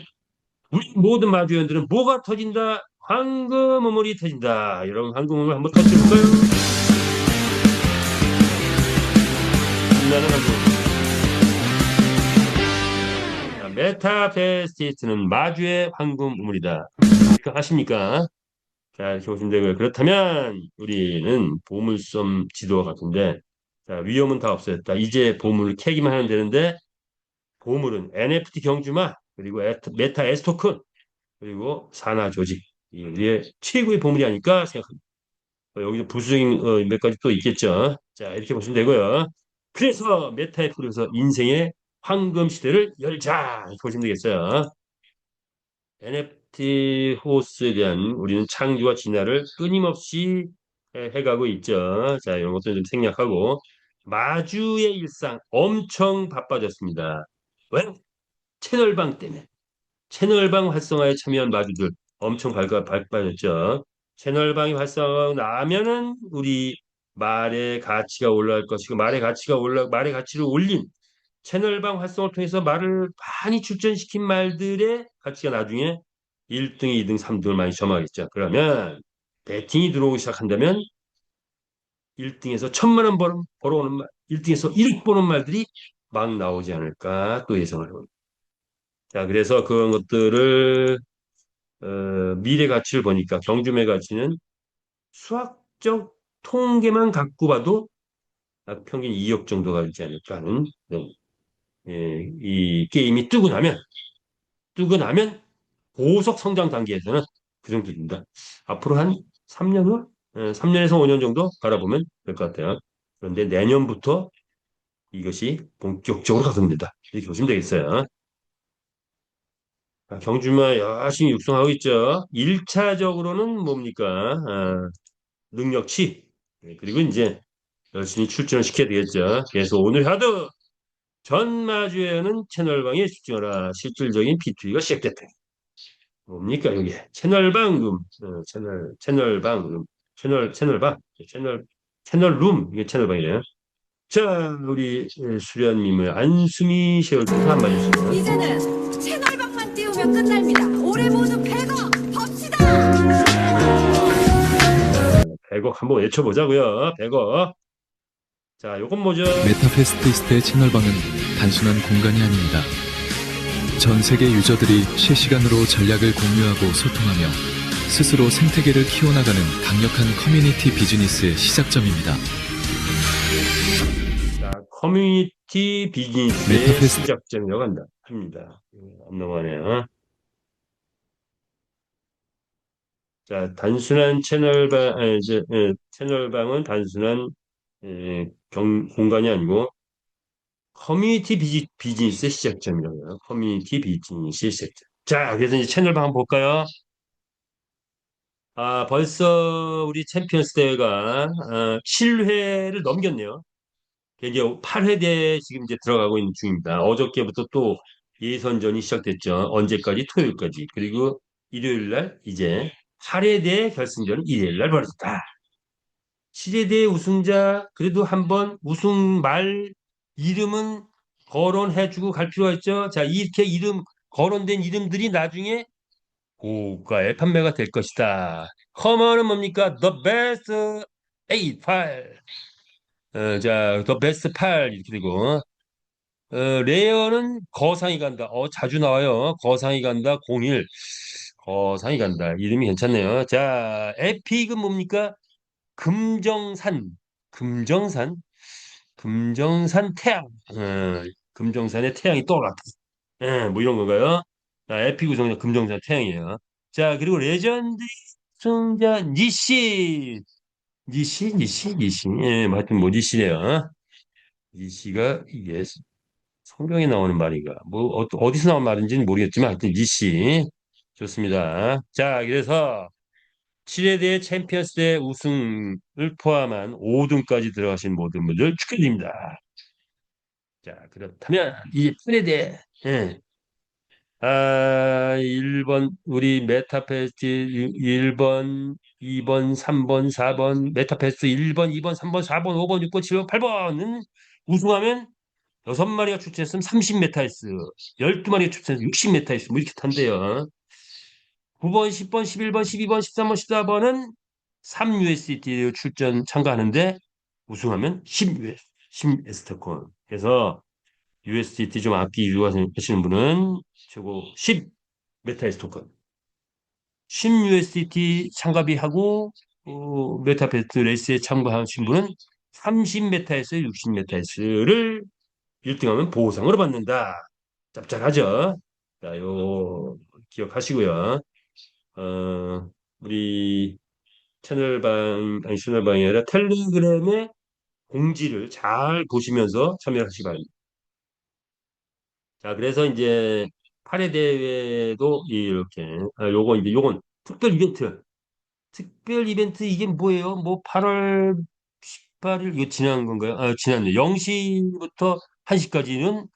우리 모든 마주연들은 뭐가 터진다? 황금 우물이 터진다. 여러분 황금 우물 한번 터뜨려볼까요? 신나는 황금 우물. 메타페스티스는 마주의 황금 우물이다. 이렇게 하십니까? 자, 이렇게 보시면 되고요. 그렇다면 우리는 보물섬 지도와 같은데 자, 위험은 다 없어졌다. 이제 보물을 캐기만 하면 되는데 보물은 NFT 경주마 그리고 메타 에스토큰 그리고 산하 조직 이게 최고의 보물이 아닐까 생각합니다. 여기서 부수적인 몇 가지 또 있겠죠. 자, 이렇게 보시면 되고요. 그래서 메타에 풀어서 인생의 황금 시대를 열자 이렇게 보시면 되겠어요. NFT 호스에 대한 우리는 창조와 진화를 끊임없이 해가고 있죠. 자, 이런 것도 좀 생략하고 마주의 일상 엄청 바빠졌습니다. 왜? 채널방 때문에. 채널방 활성화에 참여한 마주들 엄청 바빠졌죠. 채널방이 활성화하고 나면은 우리 말의 가치가 올라갈 것이고 말의 가치를 올린 채널방 활성화를 통해서 말을 많이 출전시킨 말들의 가치가 나중에 1등, 2등, 3등을 많이 점하겠죠. 그러면 배팅이 들어오기 시작한다면 1등에서 1,000만 원 벌어오는 말, 1등에서 1억 버는 말들이 막 나오지 않을까 또 예상을 해봅니다. 자, 그래서 그런 것들을 미래 가치를 보니까 경주매 가치는 수학적 통계만 갖고 봐도 평균 2억 정도가 있지 않을까 하는 이 게임이 뜨고 나면 고속 성장 단계에서는 그 정도 됩니다. 앞으로 한 3년 후, 3년에서 5년 정도 바라보면 될 것 같아요. 그런데 내년부터 이것이 본격적으로 가속니다. 이렇게 보시면 되겠어요. 경주마 열심히 육성하고 있죠. 1차적으로는 뭡니까? 능력치. 그리고 이제 열심히 출전을 시켜야 되겠죠. 그래서 오늘 하도 전 마주에는 채널방에 집중하라. 실질적인 B2B가 시작됐다. 뭡니까 여기 채널방 채널방 채널방 채널룸 이게 채널방이래요. 자 우리 수련님의 안수미 셰어께서 한마디 주시죠. 이제는 채널방만 띄우면 끝납니다. 올해 모두 100억 법시다. 100억 한번 외쳐보자고요. 100억. 자 요건 뭐죠? 메타페스티스트의 채널방은 단순한 공간이 아닙니다. 전 세계 유저들이 실시간으로 전략을 공유하고 소통하며 스스로 생태계를 키워나가는 강력한 커뮤니티 비즈니스의 시작점입니다. 자 커뮤니티 비즈니스의 메타페스트 시작점이라고 합니다. 안 넘어가네요. 자, 단순한 채널방은 단순한 공간이 아니고 커뮤니티 비즈니스의 시작점이라고 해요. 커뮤니티 비즈니스의 시작점. 자, 그래서 이제 채널방 한번 볼까요? 벌써 우리 챔피언스 대회가 7회를 넘겼네요. 이제 8회대에 지금 이제 들어가고 있는 중입니다. 어저께부터 또 예선전이 시작됐죠. 언제까지? 토요일까지. 그리고 일요일 날 이제 8회대 결승전은 일요일 날 벌어졌다. 7회대 우승자 그래도 한번 우승 말 이름은 거론해주고 갈 필요가 있죠. 자, 이렇게 거론된 이름들이 나중에 고가의 판매가 될 것이다. 커먼은 뭡니까? The best 8, 8. 자, The best 8 이렇게 되고 레어는 거상이 간다. 자주 나와요. 거상이 간다. 01. 거상이 간다. 이름이 괜찮네요. 자, 에픽은 뭡니까? 금정산. 금정산. 금정산 태양. 금정산에 태양이 떠올랐다. 뭐 이런 건가요? 자, 에픽 우승자 금정산 태양이에요. 자, 그리고 레전드 승자 니시. 니시. 뭐 하여튼 뭐 니시네요. 니시가 이게 성경에 나오는 말인가? 뭐 어디서 나온 말인지는 모르겠지만 하여튼 니시 좋습니다. 자, 그래서 7회 대회 챔피언스 대회 우승을 포함한 5등까지 들어가신 모든 분들 축하드립니다. 자, 그렇다면 이제 8회대 1번 우리 메타페스트 1번, 2번, 3번, 4번 메타페스트 1번, 2번, 3번, 4번, 5번, 6번, 7번, 8번은 우승하면 6마리가 출전했으면 30메타이스, 12마리가 출전해서 60메타이스 뭐 이렇게 탄대요. 9번, 10번, 11번, 12번, 13번, 14번은 3USDT 출전 참가하는데 우승하면 10US, 10에스터콘. 그래서 USDT 좀 아끼고 하시는 분은 최고 10 메타에스토콘. 10 USDT 참가비하고 메타페스트 레이스에 참가하신 분은 30메타에서 60메타에스를 1등하면 보상으로 받는다. 짭짤하죠? 자, 요 기억하시고요. 우리 채널방이 아니라 텔레그램의 공지를 잘 보시면서 참여하시기 바랍니다. 자, 그래서 이제 8회 대회도 이렇게, 요건 특별 이벤트. 특별 이벤트 이게 뭐예요? 뭐 8월 18일 이거 지난 건가요? 지났네. 0시부터 1시까지는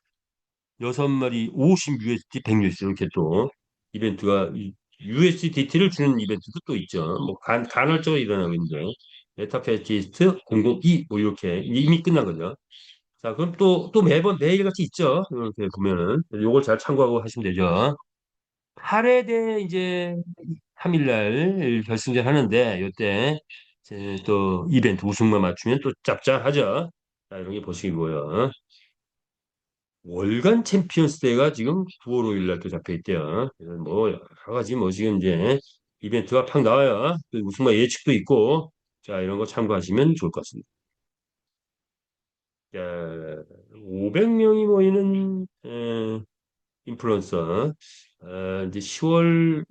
6마리 50 USD, 100 USD 이렇게 또 이벤트가 USDT를 주는 이벤트도 또 있죠. 뭐 간헐적으로 일어나고 있는데 메타페티스트 002 뭐 이렇게 이미 끝난 거죠. 자, 그럼 또 매번 매일같이 있죠. 이렇게 보면은 요걸 잘 참고하고 하시면 되죠. 8회대 이제 3일날 결승전 하는데 요때 이제 또 이벤트 우승만 맞추면 또 짭짤하죠. 자, 이런 게 보시고요. 월간 챔피언스 대회가 지금 9월 5일 날 또 잡혀 있대요. 그래서 뭐 여러 가지 뭐 지금 이제 이벤트가 팍 나와요. 그 우승만 예측도 있고 자 이런 거 참고하시면 좋을 것 같습니다. 자, 500명이 모이는 인플루언서 이제 10월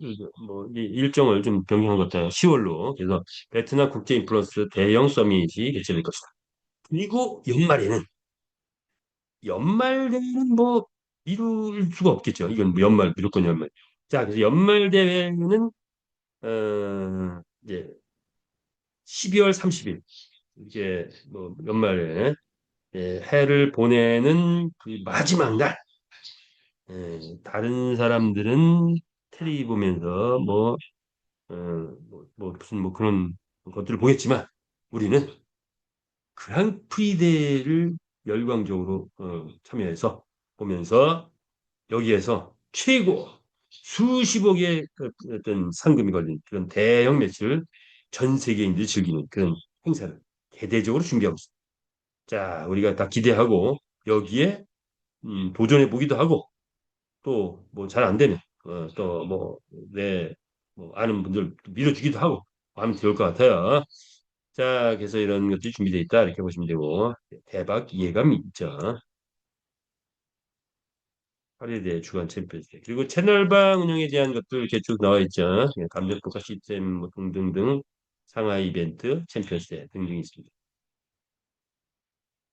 뭐 일정을 좀 변경한 것 같아요. 10월로 그래서 베트남 국제 인플루언서 대형 서밋이 개최될 것이다. 그리고 연말 대회는 뭐 미룰 수가 없겠죠. 이건 뭐 연말 무조건 연말. 자, 그래서 연말 대회는 이제 12월 30일 이게 뭐 연말에 해를 보내는 그 마지막 날. 다른 사람들은 텔레비 보면서 무슨 뭐 그런 것들을 보겠지만 우리는 그랑프리 대회를 열광적으로 참여해서 보면서 여기에서 최고 수십억의 어떤 상금이 걸린 그런 대형 매치를 전 세계인들이 즐기는 그런 행사를 대대적으로 준비하고 있습니다. 자, 우리가 다 기대하고 여기에 도전해 보기도 하고 또 뭐 잘 안 되면 또 뭐 내 뭐 아는 분들 밀어주기도 하고 하면 좋을 것 같아요. 자, 그래서 이런 것들이 준비되어 있다 이렇게 보시면 되고 대박 이해감이 있죠. 8에 대해 주간 챔피언스 그리고 채널방 운영에 대한 것도 이렇게 쭉 나와 있죠. 감정 평가 시스템 뭐 등등등 상하 이벤트 챔피언스 등등이 있습니다.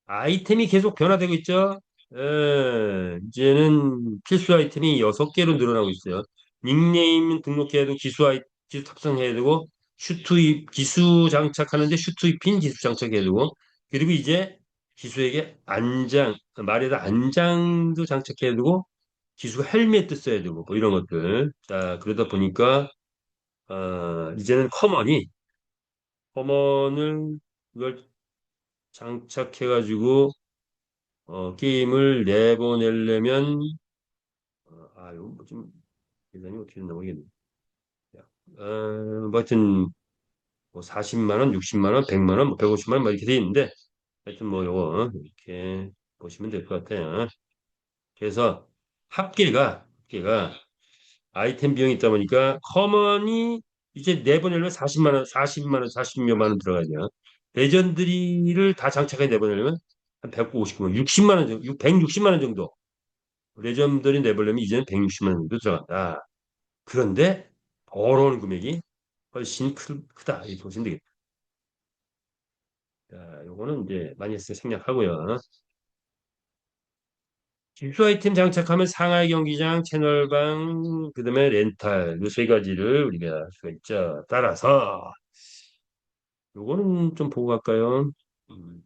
아이템이 계속 변화되고 있죠. 이제는 필수 아이템이 6개로 늘어나고 있어요. 닉네임 등록해야 되고 기수 탑승해야 되고 기수 장착하는데 슈트 입힌 기수 장착해야 되고 그리고 이제 기수에게 말에다 안장도 장착해야 되고 기수가 헬멧도 써야 되고 뭐 이런 것들. 자, 그러다 보니까 이제는 커먼을 이걸 장착해가지고 게임을 내보내려면 이거 뭐좀 계산이 어떻게 된다 모르겠네. 뭐 하여튼 뭐 40만 원, 60만 원, 100만 원, 뭐 150만 원 뭐 이렇게 돼 있는데 하여튼 뭐 요거 이렇게 보시면 될 것 같아요. 그래서 합계가 아이템 비용이 있다 보니까 커먼이 이제 내보내려면 40만 원, 40만 원, 40몇만 원 들어가죠. 레전드리를 다 장착해 내보내려면 한 159만, 60만 원 정도, 160만 원 정도. 레전드리 내보려면 이제는 160만 원 정도 들어간다. 그런데 벌어오는 금액이 훨씬 크다. 이렇게 보시면 되겠다. 자, 요거는 이제 마이너스 생략하고요. 기초 아이템 장착하면 상하이 경기장, 채널방, 그다음에 렌탈 이 세 가지를 우리가 할 수가 있죠. 따라서 요거는 좀 보고 갈까요? 음,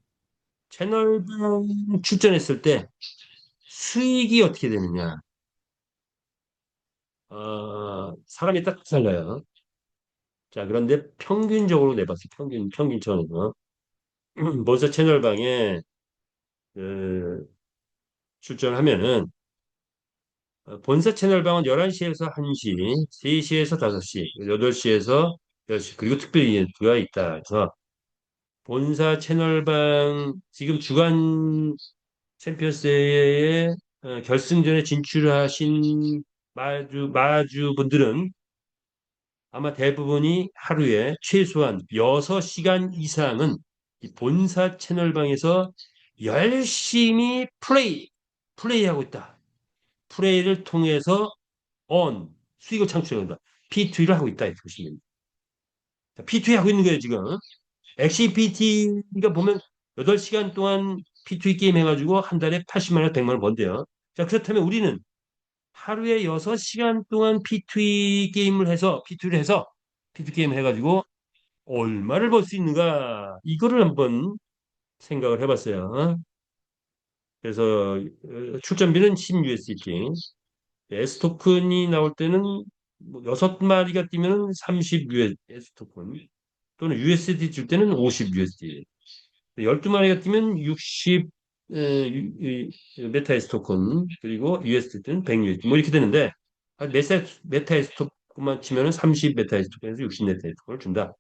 채널방 출전했을 때 수익이 어떻게 되느냐? 사람이 딱 달라요. 자, 그런데 평균적으로 내봤어요. 평균 차원에서. 먼저 채널방에 그, 출전하면은 본사 채널방은 11시에서 1시, 3시에서 5시, 8시에서 10시, 그리고 특별 이벤트가 있다. 그래서 본사 채널방 지금 주간 챔피언스의 결승전에 진출하신 마주 분들은 아마 대부분이 하루에 최소한 6시간 이상은 이 본사 채널방에서 열심히 플레이하고 있다. 플레이를 통해서 수익을 창출한다. P2를 하고 있다. 이렇게 보시면 됩니다. P2 하고 있는 거예요, 지금. XPT가 보면 8시간 동안 P2 게임 해가지고 한 달에 80만 원, 100만 원 번대요. 자, 그렇다면 우리는 하루에 6시간 동안 P2 게임을 해서, P2를 해서, P2 게임을 해가지고 얼마를 벌 수 있는가? 이거를 한번 생각을 해봤어요. 그래서 출전비는 10USDT. S 토큰이 나올 때는 뭐 6마리가 뛰면 30 US 토큰 또는 USD 줄 때는 50 USD. 12마리가 뛰면 60 메타 S 토큰 그리고 USD 때는 100 USD 뭐 이렇게 되는데 메타 S 토큰만 치면은 30 메타 S 토큰에서 60 메타 S 토큰을 준다.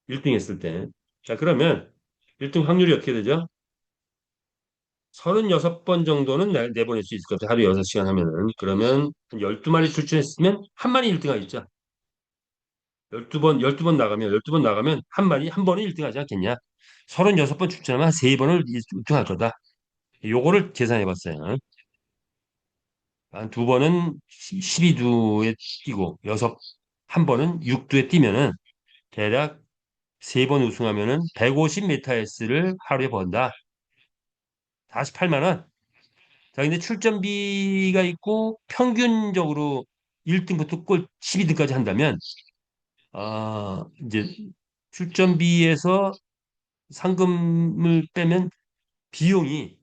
1등 했을 때. 자, 그러면 1등 확률이 어떻게 되죠? 36번 정도는 내보낼 수 있을 것 같아요. 하루 6시간 하면은. 그러면 한 12마리 출전했으면 한 마리 1등 하겠죠. 12번 나가면 한 번은 1등 하지 않겠냐. 36번 출전하면 한 3번을 1등 할 거다. 요거를 계산해 봤어요. 한 두 번은 12두에 뛰고, 한 번은 6두에 뛰면은 대략 3번 우승하면은 150ms를 하루에 번다. 48만 원. 자, 근데 출전비가 있고 평균적으로 1등부터 꼴 12등까지 한다면 이제 출전비에서 상금을 빼면 비용이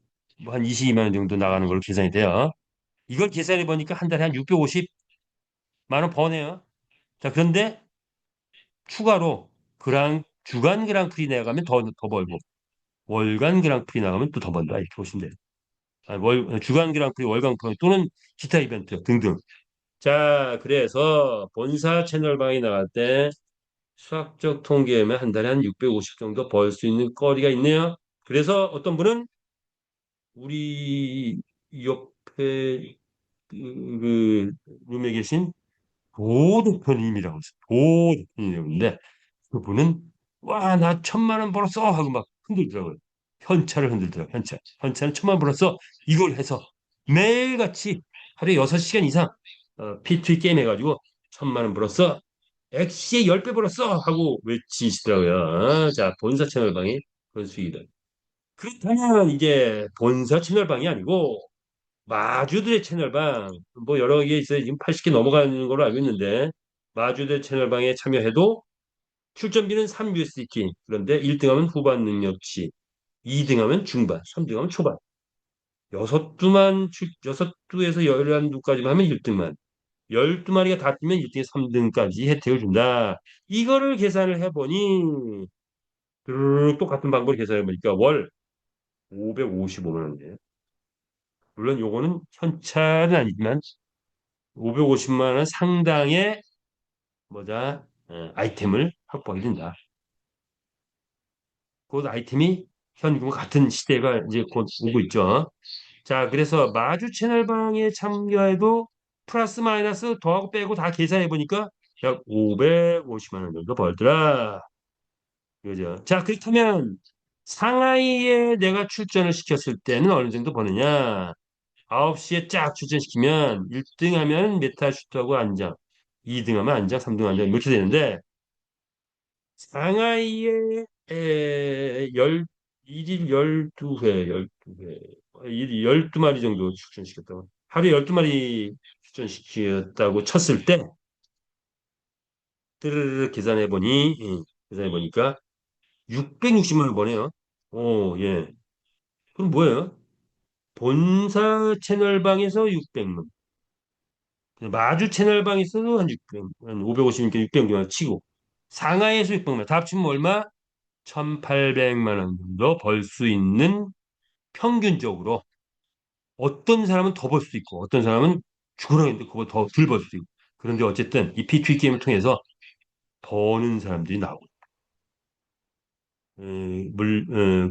뭐 한 22만 원 정도 나가는 걸로 계산이 돼요. 이걸 계산해 보니까 한 달에 한 650만 원 버네요. 자, 그런데 추가로 주간 그랑프리 나가면 더 벌고 월간 그랑프리 나가면 또 더 번다. 이렇게 보시면 돼요. 주간 그랑프리, 월간 그랑프리 또는 기타 이벤트 등등. 자, 그래서 본사 채널방에 나갈 때 수학적 통계면 한 달에 한 650 정도 벌 수 있는 거리가 있네요. 그래서 어떤 분은 우리 옆에 그 룸에 계신 도 대표님이라고 있어요. 도 대표님인데 그분은 와, 나 1,000만 원 벌었어 하고 막 흔들더라고요. 현찰을 흔들더라고요. 현찰은 1,000만 원 벌었어. 이걸 해서 매일같이 하루에 6시간 이상 P2 게임 해가지고 1,000만 원 벌었어. 엑시에 10배 벌었어 하고 외치시더라고요. 자, 본사 채널방이 그런 수익이다. 그렇다면 이제 본사 채널방이 아니고 마주들의 채널방 뭐 여러 개 있어요. 지금 80개 넘어가는 걸로 알고 있는데 마주들 채널방에 참여해도 출전비는 3USDT. 그런데 1등하면 후반 능력치, 2등하면 중반, 3등하면 초반. 여섯 두에서 11두까지만 하면 1등만. 12마리가 다 뛰면 1등에 3등까지 혜택을 준다. 이거를 계산을 해보니 똑같은 방법을 계산해 보니까 월 555만 원이에요. 물론 요거는 현찰은 아니지만 550만 원 상당의 뭐다 아이템을 확보하게 된다. 그 아이템이 현금과 같은 시대가 이제 곧 오고 있죠. 자, 그래서 마주 채널방에 참여해도 플러스 마이너스 더하고 빼고 다 계산해 보니까 약 550만 원 정도 벌더라. 그죠? 자, 그렇다면 상하이에 내가 출전을 시켰을 때는 어느 정도 버느냐? 9시에 쫙 출전시키면 1등 하면 메타슈트하고 안장, 2등 하면 안장, 3등 안장 이렇게 되는데 상하이에 열 1일 12회, 12회, 일 12마리 정도 출전시켰다고. 하루에 12마리 출전시켰다고 쳤을 때 뜨르르 계산해 보니 계산해 보니까 660만 원 버네요. 오, 예. 그럼 뭐예요? 본사 채널방에서 600만, 마주 채널방에서도 한 600, 한 550이니까 600만 치고 상하이에서 600만, 다 합치면 얼마? 1,800만 원 정도 벌 수 있는 평균적으로 어떤 사람은 더 벌 수도 있고 어떤 사람은 죽으라고 했는데 그거 더 덜 벌 수도 있고 그런데 어쨌든 이 P2E 게임을 통해서 버는 사람들이 나오고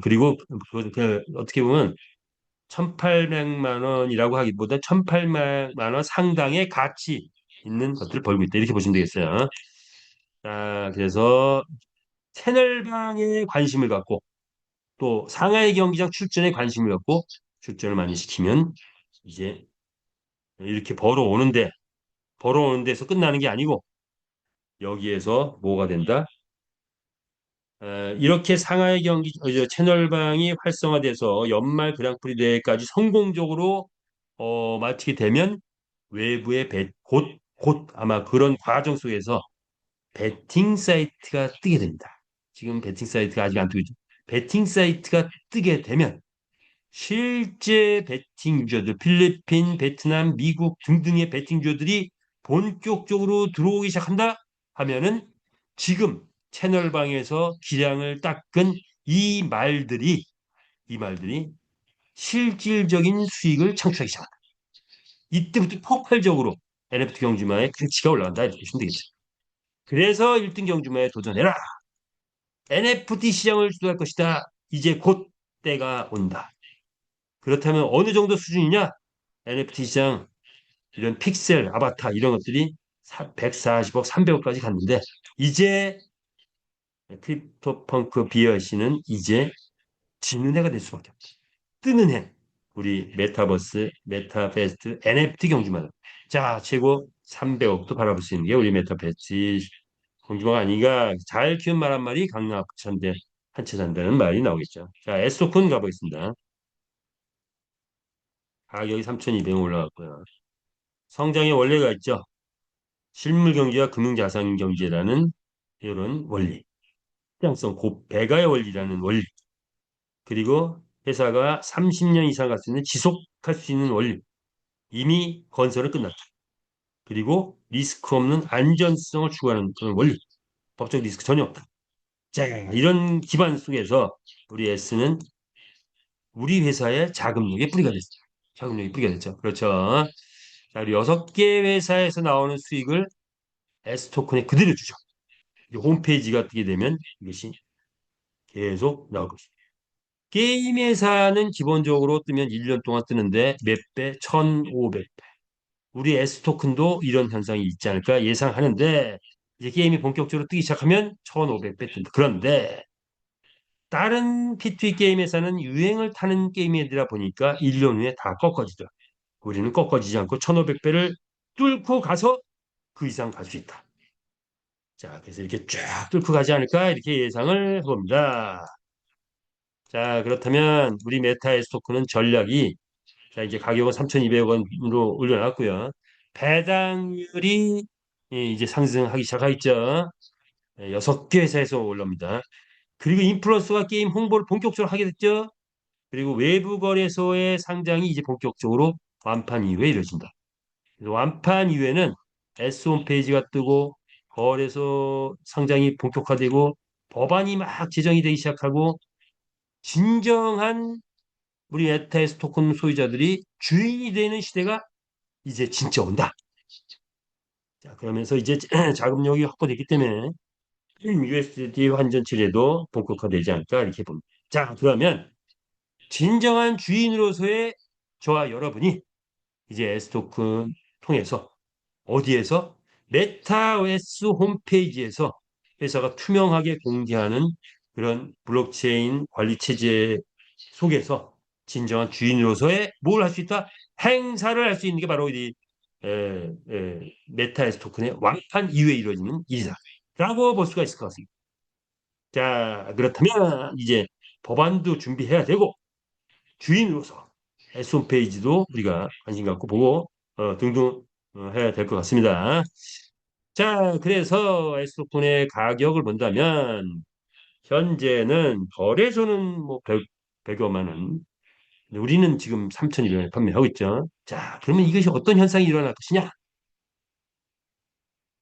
그리고 그 어떻게 보면 1,800만 원이라고 하기보다 1,800만 원 상당의 가치 있는 것들을 벌고 있다 이렇게 보시면 되겠어요. 자, 그래서 채널방에 관심을 갖고 또 상하이 경기장 출전에 관심을 갖고 출전을 많이 시키면 이제 이렇게 벌어오는 데서 끝나는 게 아니고 여기에서 뭐가 된다? 이렇게 상하이 경기 채널방이 활성화돼서 연말 그랑프리 대회까지 성공적으로 마치게 되면 외부의 곧 아마 그런 과정 속에서 베팅 사이트가 뜨게 됩니다. 지금 베팅 사이트가 아직 안 뜨고 있죠. 베팅 사이트가 뜨게 되면 실제 베팅 유저들, 필리핀, 베트남, 미국 등등의 베팅 유저들이 본격적으로 들어오기 시작한다 하면은 지금 채널방에서 기량을 닦은 이 말들이 실질적인 수익을 창출하기 시작한다. 이때부터 폭발적으로 NFT 경주마의 가치가 올라간다 이렇게 보시면 되겠죠. 그래서 1등 경주마에 도전해라. NFT 시장을 주도할 것이다. 이제 곧 때가 온다. 그렇다면 어느 정도 수준이냐? NFT 시장 이런 픽셀, 아바타 이런 것들이 140억, 300억까지 갔는데 이제 크립토펑크 비어 씨는 이제 지는 해가 될 수밖에 없다. 뜨는 해. 우리 메타버스, 메타베스트, NFT 경주마다. 자, 최고 300억도 바라볼 수 있는 게 우리 메타베스트 경주마가 아닌가. 잘 키운 말 한 마리 강남천대 한 채 산다는 말이 나오겠죠. 자, 에스토큰 가보겠습니다. 가격이 3,200원 올라갔고요. 성장의 원리가 있죠. 실물 경제와 금융 자산 경제라는 이런 원리, 시장성 고배가의 원리라는 원리, 그리고 회사가 30년 이상 갈 수 있는 지속할 수 있는 원리, 이미 건설은 끝났다. 그리고 리스크 없는 안전성을 추구하는 그런 원리, 법적 리스크 전혀 없다. 자, 이런 기반 속에서 우리 S는 우리 회사의 자금력의 뿌리가 됐죠. 자금력의 뿌리가 됐죠. 그렇죠. 자, 우리 6개 회사에서 나오는 수익을 S 토큰에 그대로 주죠. 홈페이지가 뜨게 되면 이것이 계속 나올 것입니다. 게임 회사는 기본적으로 뜨면 1년 동안 뜨는데 몇 배? 1,500배. 우리 S토큰도 이런 현상이 있지 않을까 예상하는데 이제 게임이 본격적으로 뜨기 시작하면 1,500배 뜬다. 그런데 다른 P2E 게임 회사는 유행을 타는 게임이라 보니까 1년 후에 다 꺾어지더라. 우리는 꺾어지지 않고 1,500배를 뚫고 가서 그 이상 갈 수 있다. 자, 그래서 이렇게 쫙 뚫고 가지 않을까 이렇게 예상을 해봅니다. 자, 그렇다면 우리 메타의 토큰은 전략이 자, 이제 가격은 3,200원으로 올려놨고요. 배당률이 이제 상승하기 시작하겠죠. 6개 회사에서 올라옵니다. 그리고 인플루언서가 게임 홍보를 본격적으로 하게 됐죠. 그리고 외부 거래소의 상장이 이제 본격적으로 완판 이후에 이루어진다. 그래서 완판 이후에는 S 홈페이지가 뜨고 거래소 상장이 본격화되고 법안이 막 제정이 되기 시작하고 진정한 우리 에타에스 토큰 소유자들이 주인이 되는 시대가 이제 진짜 온다. 자, 그러면서 이제 자금력이 확보됐기 때문에 USD 환전 체제도 본격화되지 않을까 이렇게 봅니다. 자, 그러면 진정한 주인으로서의 저와 여러분이 이제 S토큰 통해서 어디에서 메타ver스 홈페이지에서 회사가 투명하게 공개하는 그런 블록체인 관리 체제 속에서 진정한 주인으로서의 뭘 할 수 있다? 행사를 할 수 있는 게 바로 이 메타에스 토큰의 완판 이후에 이루어지는 일이다라고 볼 수가 있을 것 같습니다. 자, 그렇다면 이제 법안도 준비해야 되고 주인으로서 S 홈페이지도 우리가 관심 갖고 보고 등등 해야 될 것 같습니다. 자, 그래서 S 토큰의 가격을 본다면 현재는 거래소는 뭐 100여만 원, 우리는 지금 3,200원에 판매하고 있죠. 자, 그러면 이것이 어떤 현상이 일어날 것이냐?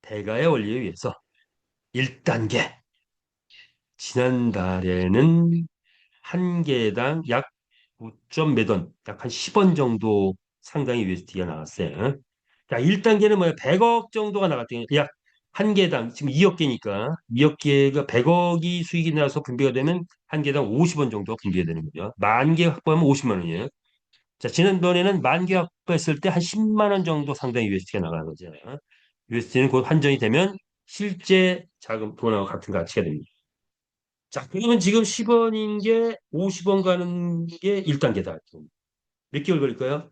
대가의 원리에 의해서 1단계, 지난달에는 한 개당 약 5점 몇 원, 약 한 10원 정도 상당히 USD가 나왔어요. 자, 1단계는 뭐야? 100억 정도가 나갔대요. 약 한 개당, 지금 2억 개니까, 2억 개가 100억이 수익이 나서 분배가 되면 한 개당 50원 정도가 분배가 되는 거죠. 만 개 확보하면 50만 원이에요. 자, 지난번에는 만 개 확보했을 때 한 10만 원 정도 상당히 USD가 나가는 거죠. USD는 곧 환전이 되면 실제 자금 돈하고 같은 가치가 됩니다. 자, 그러면 지금 10원인 게 50원 가는 게 1단계다. 몇 개월 걸릴까요?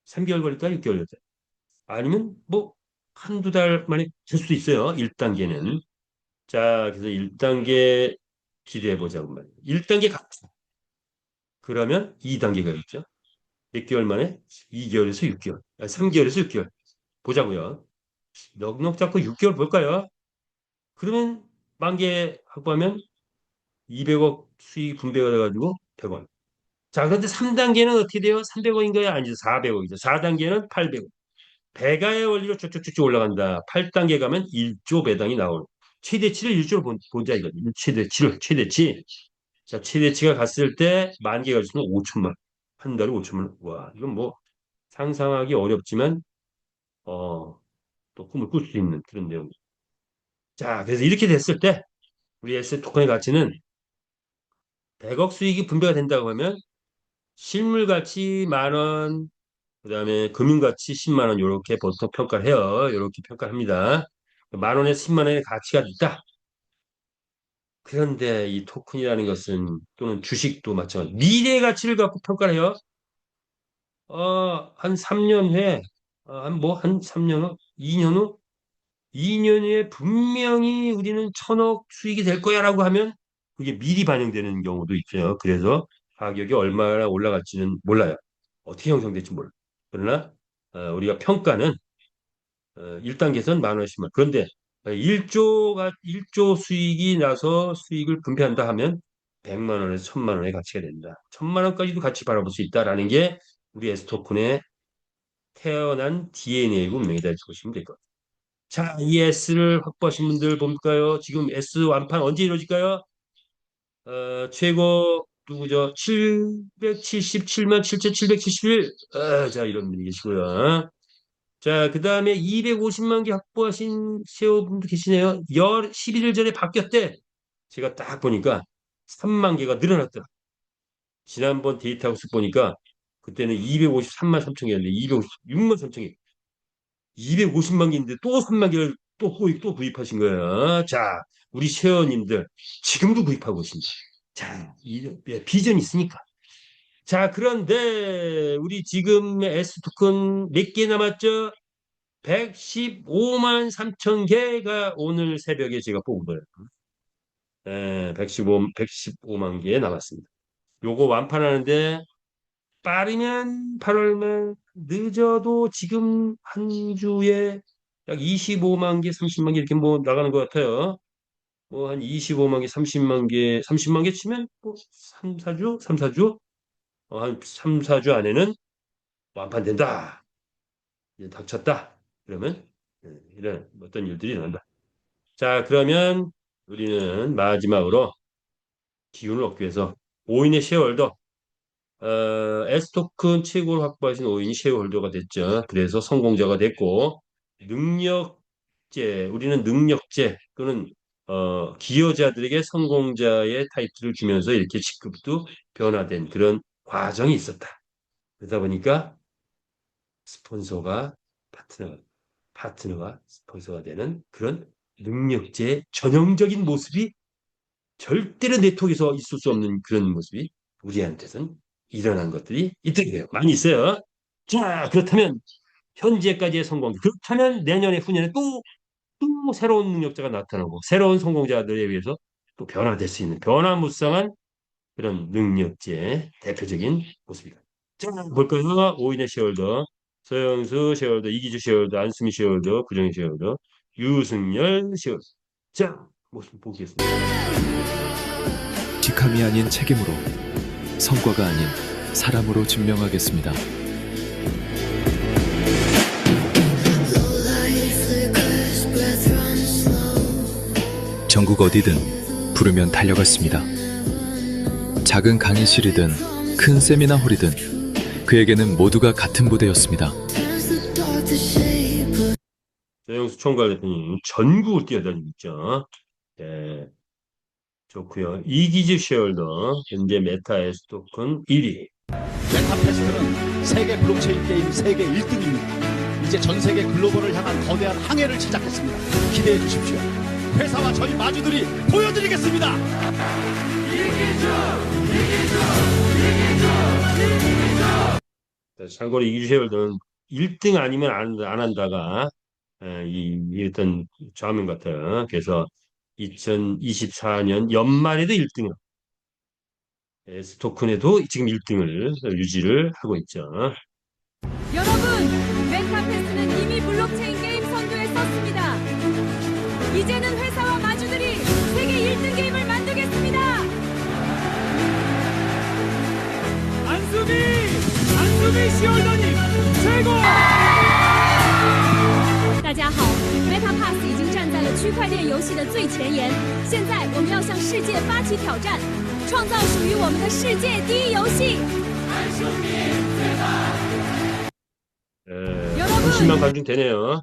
3개월 걸릴까요? 6개월 걸릴까요? 아니면 뭐 한두 달 만에 될 수도 있어요. 1단계는. 자, 그래서 1단계 기대해 보자고 말이에요. 1단계 갔다. 그러면 2단계가 있죠. 몇 개월 만에? 2개월에서 6개월. 3개월에서 6개월. 보자고요. 넉넉 잡고 6개월 볼까요? 그러면 만 개 확보하면 200억 수익 분배가 돼가지고 100원. 자, 그런데 3단계는 어떻게 돼요? 300원인가요? 아니죠. 400억이죠. 4단계는 800억. 배가의 원리로 쭉쭉쭉쭉 올라간다. 8단계 가면 1조 배당이 나올. 최대치를 1조로 본자 이거든요. 최대치. 자, 최대치가 갔을 때 만 개가 있으면 5천만 원. 한 달에 5천만 원. 와, 이건 뭐 상상하기 어렵지만 어, 또 꿈을 꿀 수 있는 그런 내용. 자, 그래서 이렇게 됐을 때 우리 에셋 토큰의 가치는 100억 수익이 분배가 된다고 하면 실물 가치 만 원, 그다음에 금융 가치 10만 원 이렇게 보통 평가를 해요. 이렇게 평가를 합니다. 만 원에서 10만 원의 가치가 있다. 그런데 이 토큰이라는 것은 또는 주식도 마찬가지. 미래 가치를 갖고 평가를 해요. 한 3년 후에, 한 3년 후, 2년 후, 2년 후에 분명히 우리는 1,000억 수익이 될 거야라고 하면 그게 미리 반영되는 경우도 있어요. 그래서 가격이 얼마나 올라갈지는 몰라요. 어떻게 형성될지 몰라요. 그러나 우리가 평가는 1단계에서는 만 원씩 만. 그런데 1조 수익이 나서 수익을 분배한다 하면 100만 원에서 1,000만 원의 가치가 된다. 1,000만 원까지도 같이 바라볼 수 있다라는 게 우리 에스토큰의 태어난 DNA이고 운명이다 이렇게 보시면 될 것 같아요. 자, 이 S를 확보하신 분들 볼까요? 지금 S 완판 언제 이루어질까요? 최고 누구죠? 777만 7,771. 자, 이런 분이 계시고요. 자, 그 다음에 250만 개 확보하신 세어분도 계시네요. 11일 전에 바뀌었대. 제가 딱 보니까 3만 개가 늘어났더라. 지난번 데이터하고 쓱 보니까 그때는 253만 3천 개였는데 256만 3천 개. 250만 개인데 또 3만 개를 또 구입하신 거예요. 자, 우리 셰어님들 지금도 구입하고 있습니다. 자, 비전이 있으니까. 자, 그런데 우리 지금 S 토큰 몇 개 남았죠? 115만 3천 개가 오늘 새벽에 제가 뽑은 거예요. 115만 개 남았습니다. 요거 완판하는데 빠르면 8월 말, 늦어도 지금 한 주에 약 25만 개, 30만 개 이렇게 뭐 나가는 것 같아요. 뭐 한 25만 개, 30만 개 치면 뭐 3, 4주, 3, 4주, 한 3, 4주 안에는 완판된다. 이제 닥쳤다. 그러면 이런 어떤 일들이 일어난다. 자, 그러면 우리는 마지막으로 기운을 얻기 위해서 5인의 쉐어홀더, S토큰 최고를 확보하신 5인이 쉐어홀더가 됐죠. 그래서 성공자가 됐고, 능력 능력제, 우리는 능력제 또는 기여자들에게 성공자의 타이틀을 주면서 이렇게 직급도 변화된 그런 과정이 있었다. 그러다 보니까 스폰서가 파트너가 스폰서가 되는 그런 능력제의 전형적인 모습이 절대로 네트워크에서 있을 수 없는 그런 모습이 우리한테선 일어난 것들이 있더라고요. 많이 있어요. 자, 그렇다면 현재까지의 성공. 그렇다면 내년에 후년에 또 새로운 능력자가 나타나고 새로운 성공자들에 의해서 또 변화될 수 있는 변화무쌍한 그런 능력자의 대표적인 모습이다. 자, 볼까요? 오인의 셰어홀더, 서영수 셰어홀더, 이기주 셰어홀더, 안수미 셰어홀더, 구정희 셰어홀더, 유승열 셰어홀더. 자, 모습 보겠습니다. 직함이 아닌 책임으로, 성과가 아닌 사람으로 증명하겠습니다. 전국 어디든 부르면 달려갔습니다. 작은 강의실이든 큰 세미나홀이든 그에게는 모두가 같은 부대였습니다. 서영수 총괄 대표님 전국을 뛰어다니고 있죠. 네, 좋고요. 이기주 셰어홀더 현재 메타 에스토큰 1위. 메타패스트는 세계 블록체인 게임 세계 1등입니다. 이제 전 세계 글로벌을 향한 거대한 항해를 시작했습니다. 기대해 주십시오. 회사와 저희 마주들이 보여드리겠습니다. 참고로 이기주 셰어홀더는 1등 아니면 안 한다가 이 어떤 좌우명 같아요. 그래서 2024년 연말에도 1등을 스토큰에도 지금 1등을 유지를 하고 있죠. 여러분, 메타패스는 이미 블록체인 게임 선두에 섰습니다. 이제는 회사와 마주들이 세계 1등 게임을 만들겠습니다. 안수미 시홀더님 최고! 大家好，MetaPass 已经站在了区块链游戏的最前沿。现在我们要向世界发起挑战，创造属于我们的世界第一游戏。 50만 관중되네요.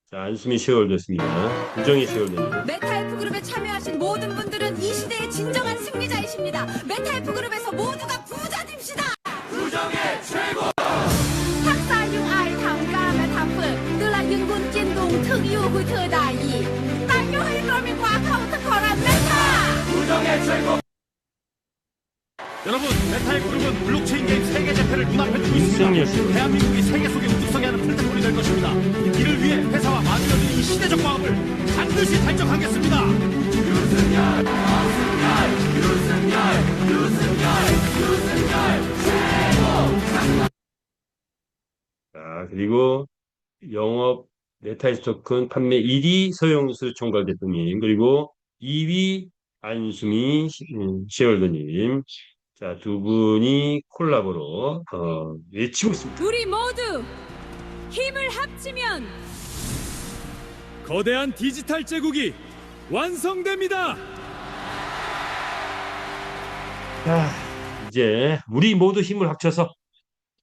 자, 안수미 셰어홀더였습니다. 구정희 셰어홀더. 메타F 그룹에 참여하신 모든 분들은 이 시대의 진정한 승리자이십니다. 메타F 그룹에서 모두가 부자 됩시다. 부정의 최고. 학사 융알 당가 메타프 늘라 윤군 찐동 특유 후트 다이 땅요의 러민과 카운트 거란 메타. 부정의 최고. 여러분, 메타의 그룹은 블록체인 게임 세계 재패를 눈앞에 두고 윤석열 씨. 있습니다. 대한민국이 세계 속에 우뚝서게 하는 플랫폼이 될 것입니다. 이를 위해 회사와 마주들이 이 시대적 마음을 반드시 달성하겠습니다. 자, 그리고 영업 메타이스 토큰 판매 1위 서영수 총괄 대표님, 그리고 2위 안수미 셰어홀더님. 자, 두 분이 콜라보로 외치고 있습니다. 우리 모두 힘을 합치면 거대한 디지털 제국이 완성됩니다. 자, 이제 우리 모두 힘을 합쳐서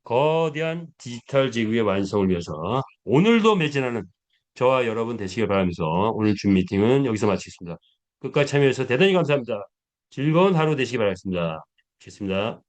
거대한 디지털 제국의 완성을 위해서 오늘도 매진하는 저와 여러분 되시길 바라면서 오늘 줌 미팅은 여기서 마치겠습니다. 끝까지 참여해서 대단히 감사합니다. 즐거운 하루 되시기 바라겠습니다. 좋습니다.